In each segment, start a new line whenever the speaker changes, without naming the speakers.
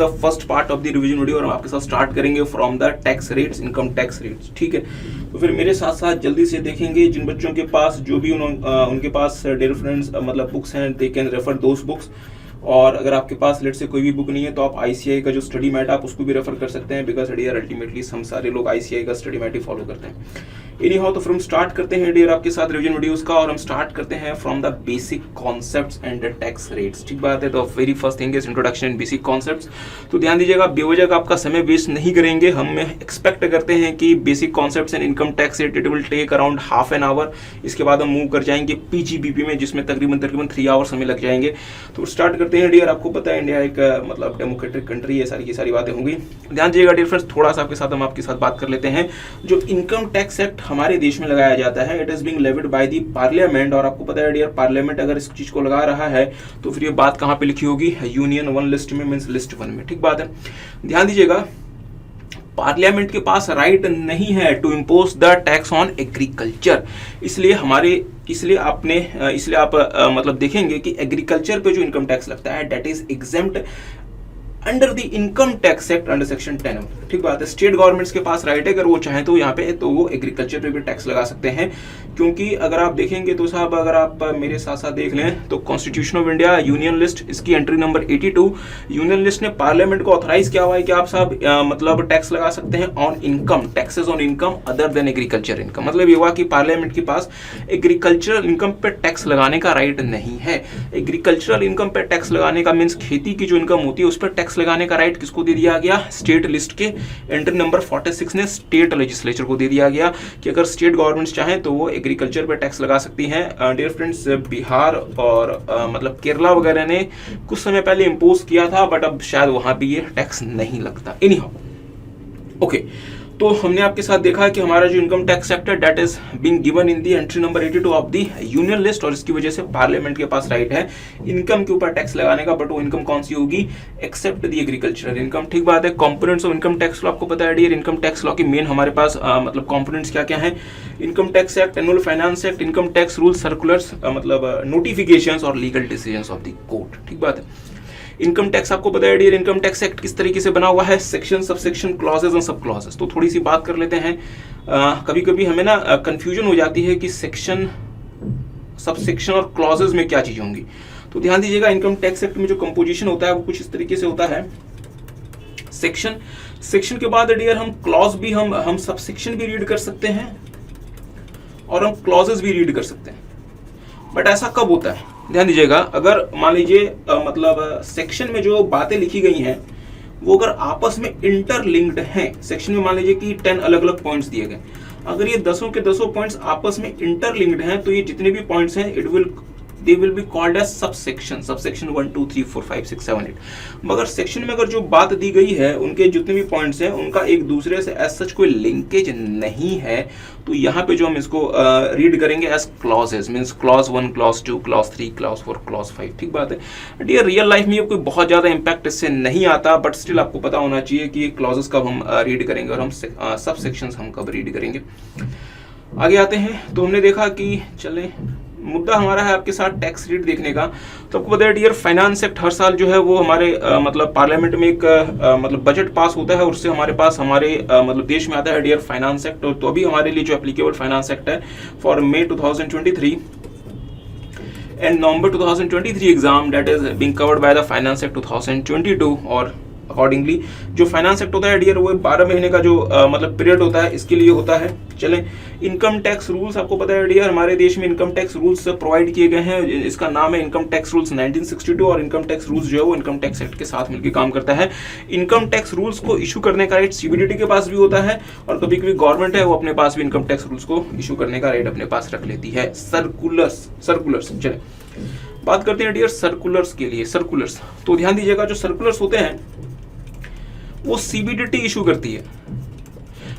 The first part of the revision video और हम आपके साथ स्टार्ट करेंगे from the tax rates, income tax rates. ठीक है, तो फिर मेरे साथ साथ जल्दी से देखेंगे जिन बच्चों के पास जो भी उनके पास डियर फ्रेंड्स मतलब बुक्स हैं, they can refer those books. और अगर आपके पास लेट से कोई भी बुक नहीं है तो आप आईसीआई का जो स्टडी मैट आप उसको भी रेफर कर सकते हैं, बिकॉज डियर अल्टीमेटली हम सारे लोग आईसीआई का स्टडी मैट ही फॉलो करते हैं। एनी हाउ, तो फिर हम स्टार्ट करते हैं डियर आपके साथ रिवीजन वीडियोस का, और हम स्टार्ट करते हैं from the basic concepts and the tax rates. ठीक बात है, तो very first thing is introduction in basic concepts. तो ध्यान दीजिएगा, बेवजह का आपका समय वेस्ट नहीं करेंगे। हम एक्सपेक्ट करते हैं कि basic concepts and income tax rate it will take around half an hour. इसके बाद हम मूव कर जाएंगे पीजीबीपी में, जिसमें तकरीबन 3 आवर समय लग जाएंगे। तो स्टार्ट करते हैं डियर। आपको पता है इंडिया एक मतलब डेमोक्रेटिक कंट्री है, सारी की सारी बातें होंगी। ध्यान दीजिएगा डियर फ्रेंड्स, थोड़ा सा आपके साथ बात कर लेते हैं। जो इनकम टैक्स एक्ट हमारे देश में लगाया जाता है, it is being levied by the parliament. और आपको पता है डियर, पार्लियामेंट अगर इस चीज को लगा रहा है तो फिर ये बात कहां पे लिखी होगी? यूनियन वन लिस्ट में, मींस लिस्ट 1 में। ठीक बात है, ध्यान दीजिएगा, पार्लियामेंट के पास राइट नहीं है to impose the tax on agriculture. इसलिए आप मतलब देखेंगे कि एग्रीकल्चर पे जो इनकम टैक्स लगता है that is exempt under the income tax act under section 10। ठीक बात है, स्टेट गवर्नमेंट्स के पास राइट है, अगर वो चाहें तो यहाँ पे तो वो एग्रीकल्चर पे भी टैक्स लगा सकते हैं। क्योंकि अगर आप देखेंगे तो साहब, अगर आप मेरे साथ साथ देख लें तो constitution of India union list, इसकी एंट्री नंबर 82, यूनियन लिस्ट ने पार्लियामेंट को ऑथराइज किया हुआ है कि आप साहब मतलब टैक्स लगा सकते हैं on income, taxes on income other than agriculture income. मतलब ये हुआ कि पार्लियामेंट के पास एग्रीकल्चरल इनकम पे टैक्स लगाने का राइट नहीं है। एग्रीकल्चरल इनकम पे टैक्स लगाने का मीन्स खेती की जो इनकम होती है उस पर टैक्स लगाने का राइट किसको दे दिया गया? स्टेट लिस्ट के एंट्री नंबर 46 ने स्टेट लेजिस्लेचर को दे दिया गया कि अगर स्टेट गवर्नमेंट्स चाहें तो वो एग्रीकल्चर पे टैक्स लगा सकती हैं। डियर फ्रेंड्स, बिहार और मतलब केरला वगैरह ने कुछ समय पहले इंपोज किया था, बट अब शायद वहां भी ये टैक्स नहीं लगता। एनी हाउ, ओके, तो हमने आपके साथ देखा कि हमारा जो इनकम टैक्स एक्ट है that is being given in the entry number 82 of the union list, और इसकी वजह से पार्लियामेंट के पास राइट है इनकम के ऊपर टैक्स लगाने का, बट वो इनकम कौन सी होगी? Except the agricultural income. ठीक बात है, components of income tax law आपको पता है डियर। इनकम टैक्स लॉ की मेन हमारे पास मतलब कंपोनेंट्स क्या क्या है? Income tax act, annual finance act, income tax rule, circulars, मतलब नोटिफिकेशंस और legal decisions of the court. ठीक बात है, इनकम टैक्स आपको पता है डियर, इनकम टैक्स एक्ट किस तरीके से बना हुआ है? सेक्शन, सबसेक्शन, क्लॉजेस एंड सब क्लॉजेस। तो थोड़ी सी बात कर लेते हैं। कभी कभी हमें ना कंफ्यूजन हो जाती है कि सेक्शन, सबसेक्शन और क्लॉजेस में क्या चीजें होंगी। तो ध्यान दीजिएगा, इनकम टैक्स एक्ट में जो कंपोजिशन होता है वो कुछ इस तरीके से होता है। सेक्शन के बाद डियर हम क्लॉज भी हम सबसेक्शन भी रीड कर सकते हैं और हम क्लॉजेस भी रीड कर सकते हैं। बट ऐसा कब होता है? ध्यान दीजिएगा, अगर मान लीजिए मतलब सेक्शन में जो बातें लिखी गई हैं वो अगर आपस में इंटरलिंक्ड हैं, सेक्शन में मान लीजिए कि 10 अलग अलग पॉइंट्स दिए गए, अगर ये 10 के 10 पॉइंट्स आपस में इंटरलिंक्ड हैं तो ये जितने भी पॉइंट्स हैं they will be called as subsection, subsection 1 2 3 4 5 6 7 8। मगर सेक्शन में अगर जो बात दी गई है उनके जितने भी पॉइंट्स हैं उनका एक दूसरे से एज सच कोई लिंकेज नहीं है, तो यहाँ पे जो हम इसको रीड करेंगे as clauses, means clause 1, clause 2, clause 3, clause 4, clause 5। ठीक बात है डियर, रियल लाइफ में ये कोई बहुत ज्यादा इंपैक्ट इससे नहीं आता, बट स्टिल आपको पता होना चाहिए कि क्लॉजेस कब हम रीड करेंगे और हम सब सेक्शंस हम कब रीड करेंगे। आगे आते हैं, तो हमने देखा कि चले मुद्दा हमारा है आपके साथ टैक्स रेट देखने का। तो आपको बता डियर, फाइनेंस एक्ट हर साल जो है वो हमारे मतलब पार्लियामेंट में एक मतलब बजट पास होता है, और उससे हमारे पास हमारे मतलब देश में आता है डियर फाइनेंस एक्ट। तो अभी हमारे लिए जो एप्लीकेबल फाइनेंस एक्ट है for May 2023 and November 2023 exam that is being covered by the finance act 2022। और अकॉर्डिंगली जो फाइनेंस एक्ट होता है डियर वो 12 महीने का जो मतलब पीरियड होता है इसके लिए होता है। चलें, इनकम टैक्स रूल्स आपको पता है डियर, हमारे देश में इनकम टैक्स रूल्स प्रोवाइड किए गए हैं। इसका नाम है इनकम टैक्स रूल्स 1962, और इनकम टैक्स रूल्स जो है वो इनकम टैक्स एक्ट के साथ मिलकर काम करता है। इनकम टैक्स रूल्स को इशू करने का राइट सीबीडीटी के पास भी होता है, और कभी कभी गवर्नमेंट है वो अपने पास भी इनकम टैक्स रूल्स को इशू करने का राइट अपने पास रख लेती है। सर्कुलर्स चले बात करते हैं डियर सर्कुलर्स के लिए। सर्कुलर्स, तो ध्यान दीजिएगा, जो सर्कुलर्स होते हैं वो सीबीडीटी इशू करती है,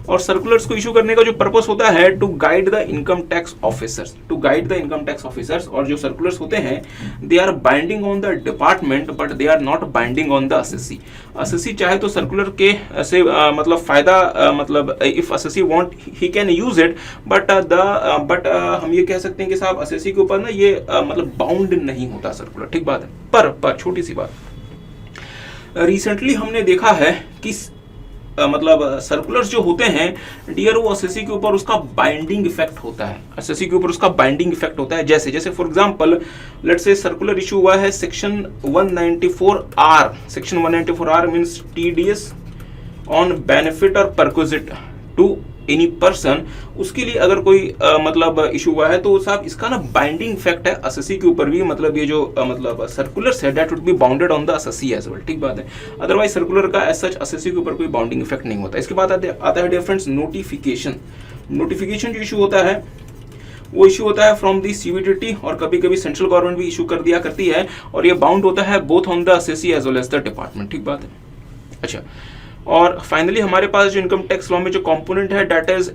और सर्कुलर्स को इशू करने का जो पर्पस होता है to guide the income tax officers, to guide the income tax officers. और जो सर्कुलर्स होते हैं they are binding on the department but they are not binding on the assessee. Assessee चाहे तो सर्कुलर के से मतलब फायदा मतलब if assessee want he can use it, but हम ये कह सकते हैं कि साहब असेसी के ऊपर ना ये मतलब बाउंड नहीं होता सर्कुलर। ठीक बात है, पर छोटी सी बात, रिसेंटली हमने देखा है कि मतलब सर्कुलर्स जो होते हैं डियर, वो एसएससी के ऊपर उसका बाइंडिंग इफेक्ट होता है, एसएससी के ऊपर उसका बाइंडिंग इफेक्ट होता है। जैसे जैसे for example let's say circular issue हुआ है section 194R, section 194R means TDS on benefit और परक्विजिट टू एनी पर्सन, उसके लिए अगर कोई मतलब इशू हुआ है तो साहब इसका ना बाइंडिंग इफेक्ट है एसएससी के ऊपर भी, मतलब ये जो मतलब सर्कुलर्स है that would be bounded on the SSC as well, ठीक बात है। अदरवाइज सर्कुलर का एज सच एसएससी के ऊपर कोई बाउंडिंग इफेक्ट नहीं होता। इसके बाद आता है डियर फ्रेंड्स नोटिफिकेशन। नोटिफिकेशन जो इशू होता है वो इशू होता है फ्रॉम दी सीबीडीटी, और कभी कभी सेंट्रल गवर्नमेंट भी इशू कर दिया करती है, और ये बाउंड होता है both on the SSC as well as the department, ठीक बात है। अच्छा, और फाइनली हमारे पास जो इनकम टैक्स लॉ में जो कंपोनेंट है दैट इज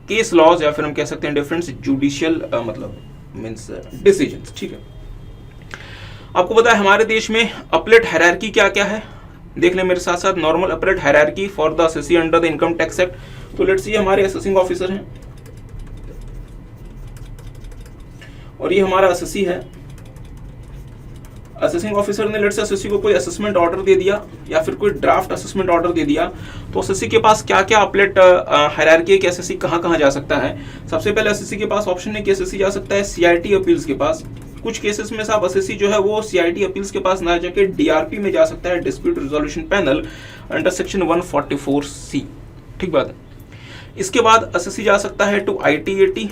केस लॉज, या फिर हम कह सकते हैं डिफरेंस जुडिशियल मतलब मींस डिसीजंस, ठीक है। आपको पता है हमारे देश में अपलेट हायरार्की क्या क्या है, देख लें मेरे साथ साथ। नॉर्मल अपलेट hierarchy for the assessee under the income tax act. तो लेट्स सी हमारे असेसिंग ऑफिसर हैं और ये हमारा एसएससी है। असेसिंग ऑफिसर ने लेट्स से एसएससी को कोई असेसमेंट ऑर्डर दे दिया या फिर कोई ड्राफ्ट असेसमेंट ऑर्डर दे दिया, तो एसएससी के पास क्या क्या अपलेट हायरार्की है कि एसएससी कहाँ जा सकता है। सबसे पहले एसएससी के पास ऑप्शन है कि एसएससी जा सकता है सीआईटी अपील्स के पास। कुछ केसेस में साहब एसएससी जो है वो सीआईटी अपील्स के पास ना जाके डीआरपी में जा सकता है, dispute resolution panel under section 144C, ठीक बात है। इसके बाद एसएससी जा सकता है टू आईटीएटी,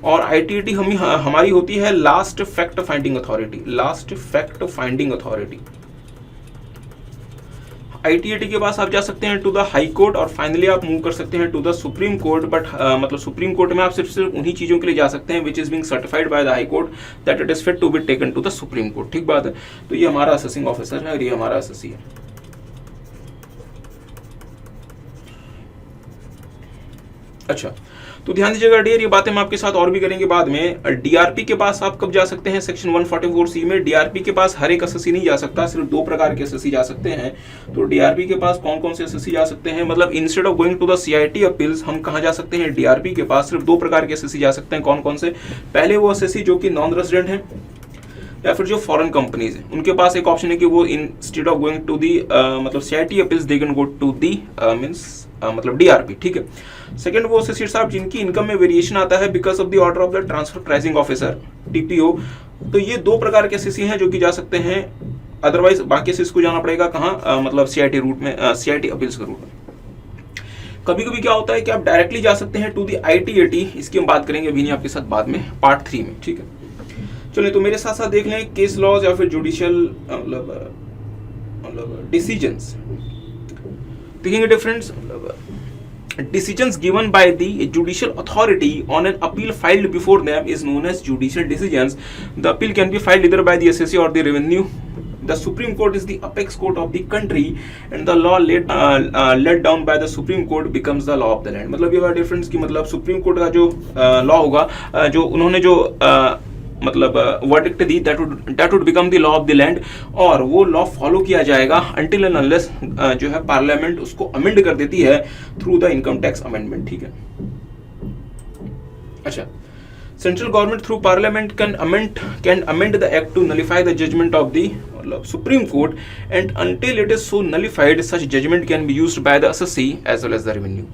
और आईटीएटी हमारी होती है last fact finding authority, last fact finding authority. ITAT के पास आप जा सकते हैं टू द हाई कोर्ट, और फाइनली आप मूव कर सकते हैं to the supreme court. But मतलब सुप्रीम कोर्ट में आप सिर्फ उन्हीं चीजों के लिए जा सकते हैं which is being certified by the high court that it is fit to be taken to the supreme court, ठीक बात है। तो ये हमारा असेसिंग ऑफिसर है और ये हमारा एसएससी है। अच्छा, तो ध्यान दीजिएगा डियर, ये बातें हम आपके साथ और भी करेंगे बाद में। डीआरपी के पास आप कब जा सकते हैं सेक्शन 144C में। डीआरपी के पास हर एक एसएससी नहीं जा सकता, सिर्फ 2 प्रकार के एसएससी जा सकते हैं। तो डीआरपी के पास कौन कौन से एसएससी जा सकते हैं, मतलब instead of going to the CIT appeals हम कहां जा सकते हैं, डीआरपी के पास सिर्फ 2 प्रकार के एसएससी जा सकते हैं। कौन कौन से? पहले वो एसएससी जो कि नॉन रेजिडेंट है या फिर जो फॉरेन कंपनीज है, उनके पास एक ऑप्शन है कि वो instead of going to the मतलब CIT appeals they can go to the means मतलब डीआरपी, ठीक है। सेकंड वो एसएससी साहब जिनकी इनकम में वेरिएशन आता है because of the order of the transfer pricing officer TPO. तो ये 2 प्रकार के एसएससी हैं जो कि जा सकते हैं, अदरवाइज बाकी एसएससी को जाना पड़ेगा कहाँ मतलब सीआईटी रूट में, सीआईटी अपील्स के रूट में। कभी कभी क्या होता है कि आप डायरेक्टली जा सकते हैं टू दी आईटीएटी, इसकी हम बात करेंगे अभी नहीं आपके साथ बाद में पार्ट 3 में, ठीक है। चलिए तो मेरे साथ साथ देख लें केस लॉज या फिर जुडिशियल मतलब डिसीजंस देखेंगे difference. Decisions given by the judicial authority on an appeal filed before them is known as judicial decisions. The appeal can be filed either by the SSC or the revenue. The Supreme Court is the apex court of the country, and the law laid down by the Supreme Court becomes the law of the land. मतलब ये वाला difference की मतलब supreme court का जो law होगा, जो उन्होंने जो मतलब verdict the that would become the law of the land, और वो लॉ फॉलो किया जाएगा अनटिल एंड अनलेस जो है पार्लियामेंट उसको अमेंड कर देती है through the income tax amendment, ठीक है। अच्छा, central government through parliament can amend the act to nullify the judgement of the मतलब supreme court, and until it is so nullified such judgement can be used by the SSC as well as the revenue.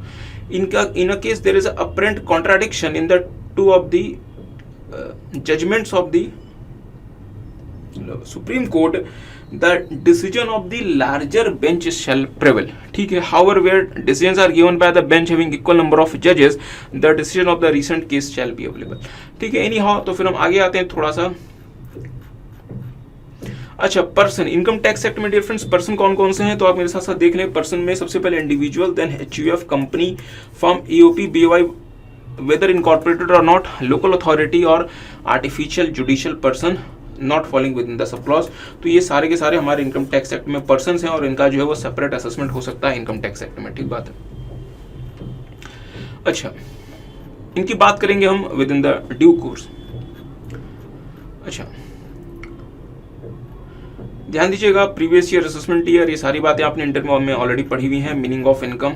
In a case there is an apparent contradiction in the 2 of the judgments of the Supreme Court, the decision of the larger bench shall prevail, ठीक है। However, where decisions are given by the bench having equal number of judges, the decision of the recent case shall be available, ठीक है। Anyhow, तो फिर हम आगे आते हैं थोड़ा सा। अच्छा, पर्सन इनकम टैक्स एक्ट में डिफरेंस पर्सन कौन कौन से हैं, तो आप मेरे साथ साथ देख लें। पर्सन में सबसे पहले individual, then HUF, company, firm, EOP, BOI whether incorporated or not, local authority और artificial judicial person not falling within the sub clause. तो ये सारे के सारे हमारे इनकम टैक्स एक्ट में पर्सन्स हैं, और इनका जो है वो सेपरेट असेसमेंट हो सकता है इनकम टैक्स एक्ट में, ठीक बात है। अच्छा, इनकी बात करेंगे हम with in the due course. अच्छा, ध्यान दीजिएगा, प्रीवियस ईयर, असेसमेंट ईयर, ये सारी बातें आपने इंटरव्यू में ऑलरेडी पढ़ी हुई हैं। मीनिंग ऑफ इनकम,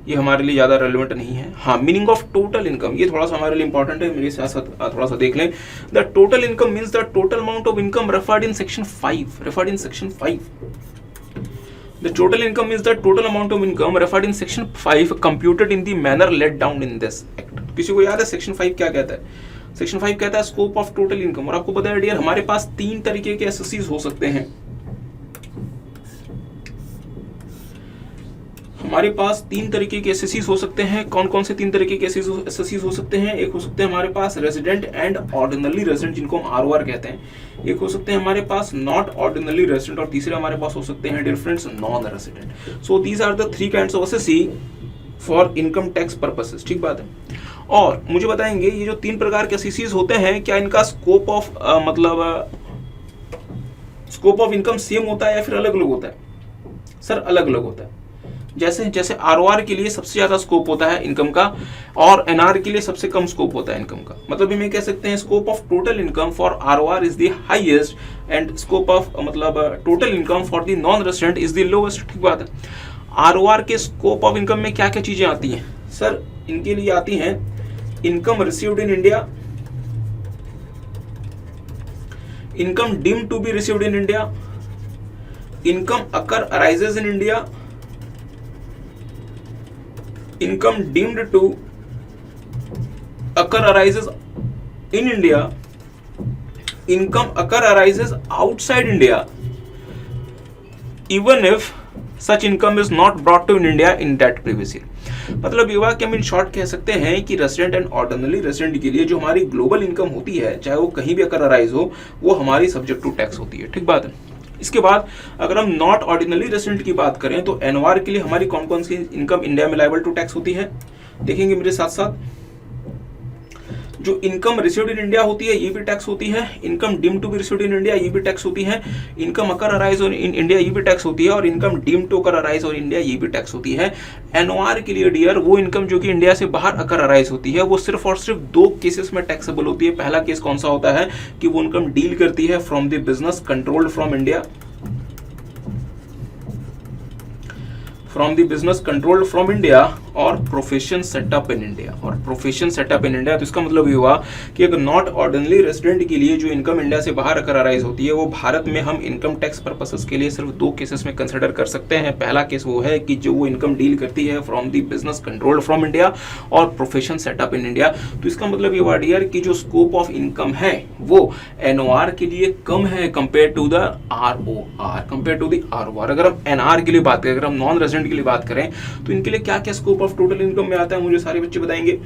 ये हमारे लिए ज़्यादा रेलिवेंट नहीं है। हाँ, मीनिंग ऑफ टोटल इनकम, ये थोड़ा सा हमारे लिए इंपॉर्टेंट है, मेरे साथ साथ थोड़ा सा देख लें। The total income means the total amount of income referred in section 5, The total income is the total amount of income referred in section 5 computed in the manner laid down in this act। किसी को याद है section 5 क्या कहता है? Section 5 कहता है scope of total income. और आपको पता है डियर, हमारे पास 3 तरीके के एसएससीज हो सकते हैं। हमारे पास 3 तरीके के एसएससीज हो सकते हैं। कौन कौन से 3 तरीके के एसएससीज हो सकते हैं? एक हो सकते हैं हमारे पास रेजिडेंट एंड ऑर्डिनरी रेजिडेंट, जिनको हम आरओआर कहते हैं। एक हो सकते हैं हमारे पास नॉट ऑर्डिनरी रेजिडेंट, और तीसरे हमारे पास हो सकते हैं dear friends non resident. So these are the 3 kinds of assessee for income tax purposes. ठीक बात है। और मुझे बताएंगे ये जो 3 प्रकार के एसएससीज होते हैं, क्या इनका scope of scope of income same होता है या फिर अलग अलग होता है? सर अलग अलग होता है। जैसे आरओआर के लिए सबसे ज्यादा स्कोप होता है इनकम का, और एनआर के लिए सबसे कम स्कोप होता है इनकम का। मतलब ये कह सकते हैं scope of total income for ROR is the highest and scope of total income for the non resident is the lowest. ठीक बात है। आरओआर के स्कोप ऑफ इनकम में क्या क्या चीजें आती हैं? सर इनके लिए आती हैं income received in India, income deemed to be received in India, income accrue arises in India, income deemed to occur arises in India, income occur arises outside India even if such income is not brought to in India in that previous year। मतलब ये हुआ कि हम in short कह सकते हैं कि resident and ordinary resident के लिए जो हमारी ग्लोबल इनकम होती है, चाहे वो कहीं भी अकर अराइज हो, वो हमारी सब्जेक्ट टू टैक्स होती है। ठीक बात है। इसके बाद अगर हम नॉट ऑर्डिनरी रेजिडेंट की बात करें तो एनवार के लिए हमारी कौन कौन सी इनकम इंडिया में लायबल टू टैक्स होती है, देखेंगे मेरे साथ साथ। जो इनकम रिसीव्ड इन इंडिया होती है ये भी टैक्स होती है, income deemed to be received in India ये भी टैक्स होती है, income accrue arise in India ये भी टैक्स होती है, और income deemed to accrue arise in India ये भी टैक्स होती है। एनओआर के लिए डियर वो इनकम जो कि इंडिया से बाहर अकर अराइज होती है, वो सिर्फ और सिर्फ 2 केसेस में टैक्सेबल होती है। पहला केस कौन सा होता है कि वो इनकम डील करती है from the business controlled from India, from the business controlled from India, और प्रोफेशन सेटअप इन इंडिया। और प्रोफेशन सेटअप इन इंडिया तो इसका मतलब ये हुआ कि एक नॉट ऑर्डिनरी रेजिडेंट के लिए जो इनकम इंडिया से बाहर अकर अराइज होती है, वो भारत में हम इनकम टैक्स पर्पसेस के लिए सिर्फ 2 केसेस में कंसिडर कर सकते हैं। पहला केस वो है कि जो वो इनकम डील करती है from the business controlled from India और प्रोफेशन सेटअप इन इंडिया। तो इसका मतलब ये हुआ डियर कि जो स्कोप ऑफ इनकम है वो एनओआर के लिए कम है कंपेयर टू द आरओआर। अगर हम एनआर के लिए बात करें, अगर हम नॉन रेजिडेंट के लिए बात करें, तो इनके लिए क्या क्या स्कोप ऑफ टोटल इनकम में आता है, मुझे सारे बच्चे बताएंगे।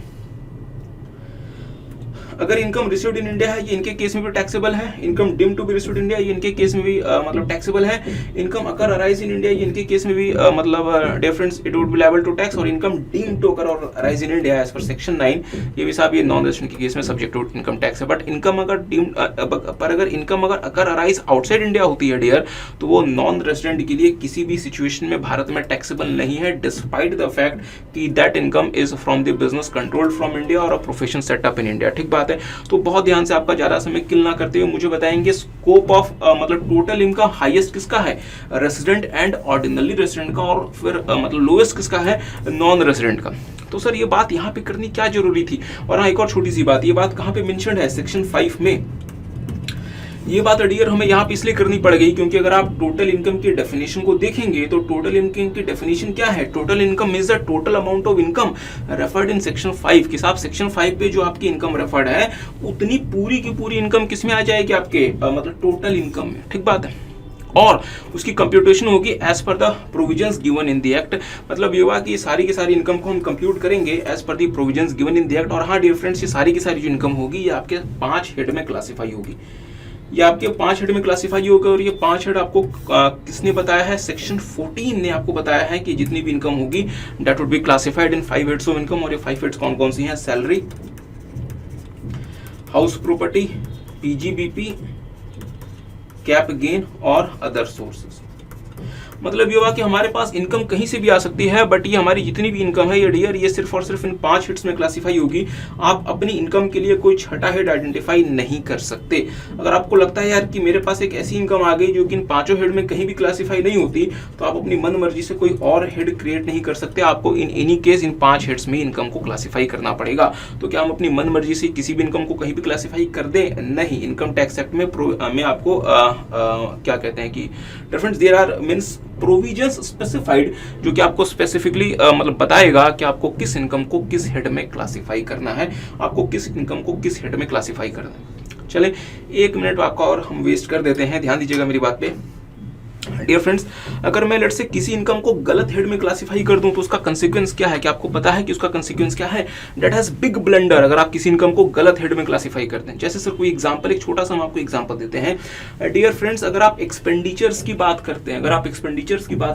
अगर इनकम रिसीव्ड इन इंडिया है ये इनके केस में भी टैक्सेबल है, income deemed to be received in India ये इनके केस में भी मतलब टैक्सेबल है, income accrue arise in India ये इनके केस में भी मतलब difference it would be liable to tax, और इनकम डीम्ड टू अकर और arise in India as per section 9 ये भी साहब ये नॉन रेजिडेंट के केस में सब्जेक्ट टू इनकम टैक्स है। बट इनकम अगर डीम्ड पर अगर इनकम अगर अकर अराइज आउटसाइड इंडिया होती है डियर, तो वो नॉन रेजिडेंट के लिए किसी भी सिचुएशन में भारत में टैक्सेबल नहीं है, डिस्पाइट द फैक्ट कि that income is from the business controlled from India और a profession setup in India. ठीक बात है। तो बहुत ध्यान से आपका ज्यादा समय किल ना करते हुए मुझे बताएंगे स्कोप ऑफ मतलब टोटल इनकम हाईएस्ट किसका है, रेजिडेंट एंड ऑर्डिनरी रेजिडेंट का, और फिर मतलब लोएस्ट किसका है, नॉन रेजिडेंट का। तो सर ये बात यहाँ पे करनी क्या जरूरी थी? और हाँ एक और छोटी सी बात, ये बात कहाँ पे मेंशन्ड है, सेक्शन 5 में। ये बात डियर हमें यहाँ पे इसलिए करनी पड़ गई क्योंकि अगर आप टोटल इनकम की डेफिनेशन को देखेंगे तो टोटल इनकम की डेफिनेशन क्या है, total income is the total amount of income referred in section 5 के साथ सेक्शन 5 पे जो आपकी इनकम रेफर्ड है उतनी पूरी की पूरी इनकम किसमें आ जाएगी आपके मतलब टोटल इनकम में। ठीक बात है। और उसकी कंप्यूटेशन होगी as per the provisions given in the act. मतलब ये हुआ कि सारी की सारी इनकम को हम कंप्यूट करेंगे as per the provisions given in the act. और हाँ डियर फ्रेंड्स, ये सारी की सारी जो इनकम होगी ये आपके 5 हेड में क्लासीफाई होगी, ये आपके 5 हेड में क्लासीफाई होगा। और ये 5 हेड आपको किसने बताया है, सेक्शन 14 ने आपको बताया है कि जितनी भी इनकम होगी that would be classified in 5 heads of income. और ये 5 हेड्स कौन कौन सी हैं, salary, house property, PGBP, cap gain और अदर सोर्सेस। मतलब ये हुआ कि हमारे पास इनकम कहीं से भी आ सकती है, बट ये हमारी जितनी भी इनकम है ये डियर ये सिर्फ और सिर्फ इन 5 हेड्स में क्लासीफाई होगी। आप अपनी इनकम के लिए कोई छठा हेड आइडेंटिफाई नहीं कर सकते। अगर आपको लगता है यार कि मेरे पास एक ऐसी इनकम आ गई जो कि इन 5 हेड में कहीं भी क्लासीफाई नहीं होती, तो आप अपनी मन मर्जी से कोई और हेड क्रिएट नहीं कर सकते। आपको in any case in 5 heads में इनकम को क्लासीफाई करना पड़ेगा। तो क्या हम अपनी मन मर्जी से किसी भी इनकम को कहीं भी क्लासीफाई कर दें? नहीं। इनकम टैक्स एक्ट में आपको क्या कहते हैं कि difference there are means provisions specified, जो कि आपको स्पेसिफिकली मतलब बताएगा कि आपको किस इनकम को किस हेड में क्लासीफाई करना है, आपको किस इनकम को किस हेड में क्लासीफाई करना है। चले 1 मिनट आपका और हम वेस्ट कर देते हैं, ध्यान दीजिएगा मेरी बात पे। डियर फ्रेंड्स, अगर मैं लेट्स से किसी इनकम को गलत हेड में क्लासीफाई कर दूं तो उसका कंसीक्वेंस क्या है? कि आपको पता है कि उसका कंसीक्वेंस क्या है? That has big blunder. अगर आप किसी इनकम को गलत हेड में क्लासीफाई करते हैं, जैसे सर कोई एग्जांपल, एक छोटा सा हम आपको एग्जांपल देते हैं। डियर फ्रेंड्स, अगर आप एक्सपेंडिचर्स की बात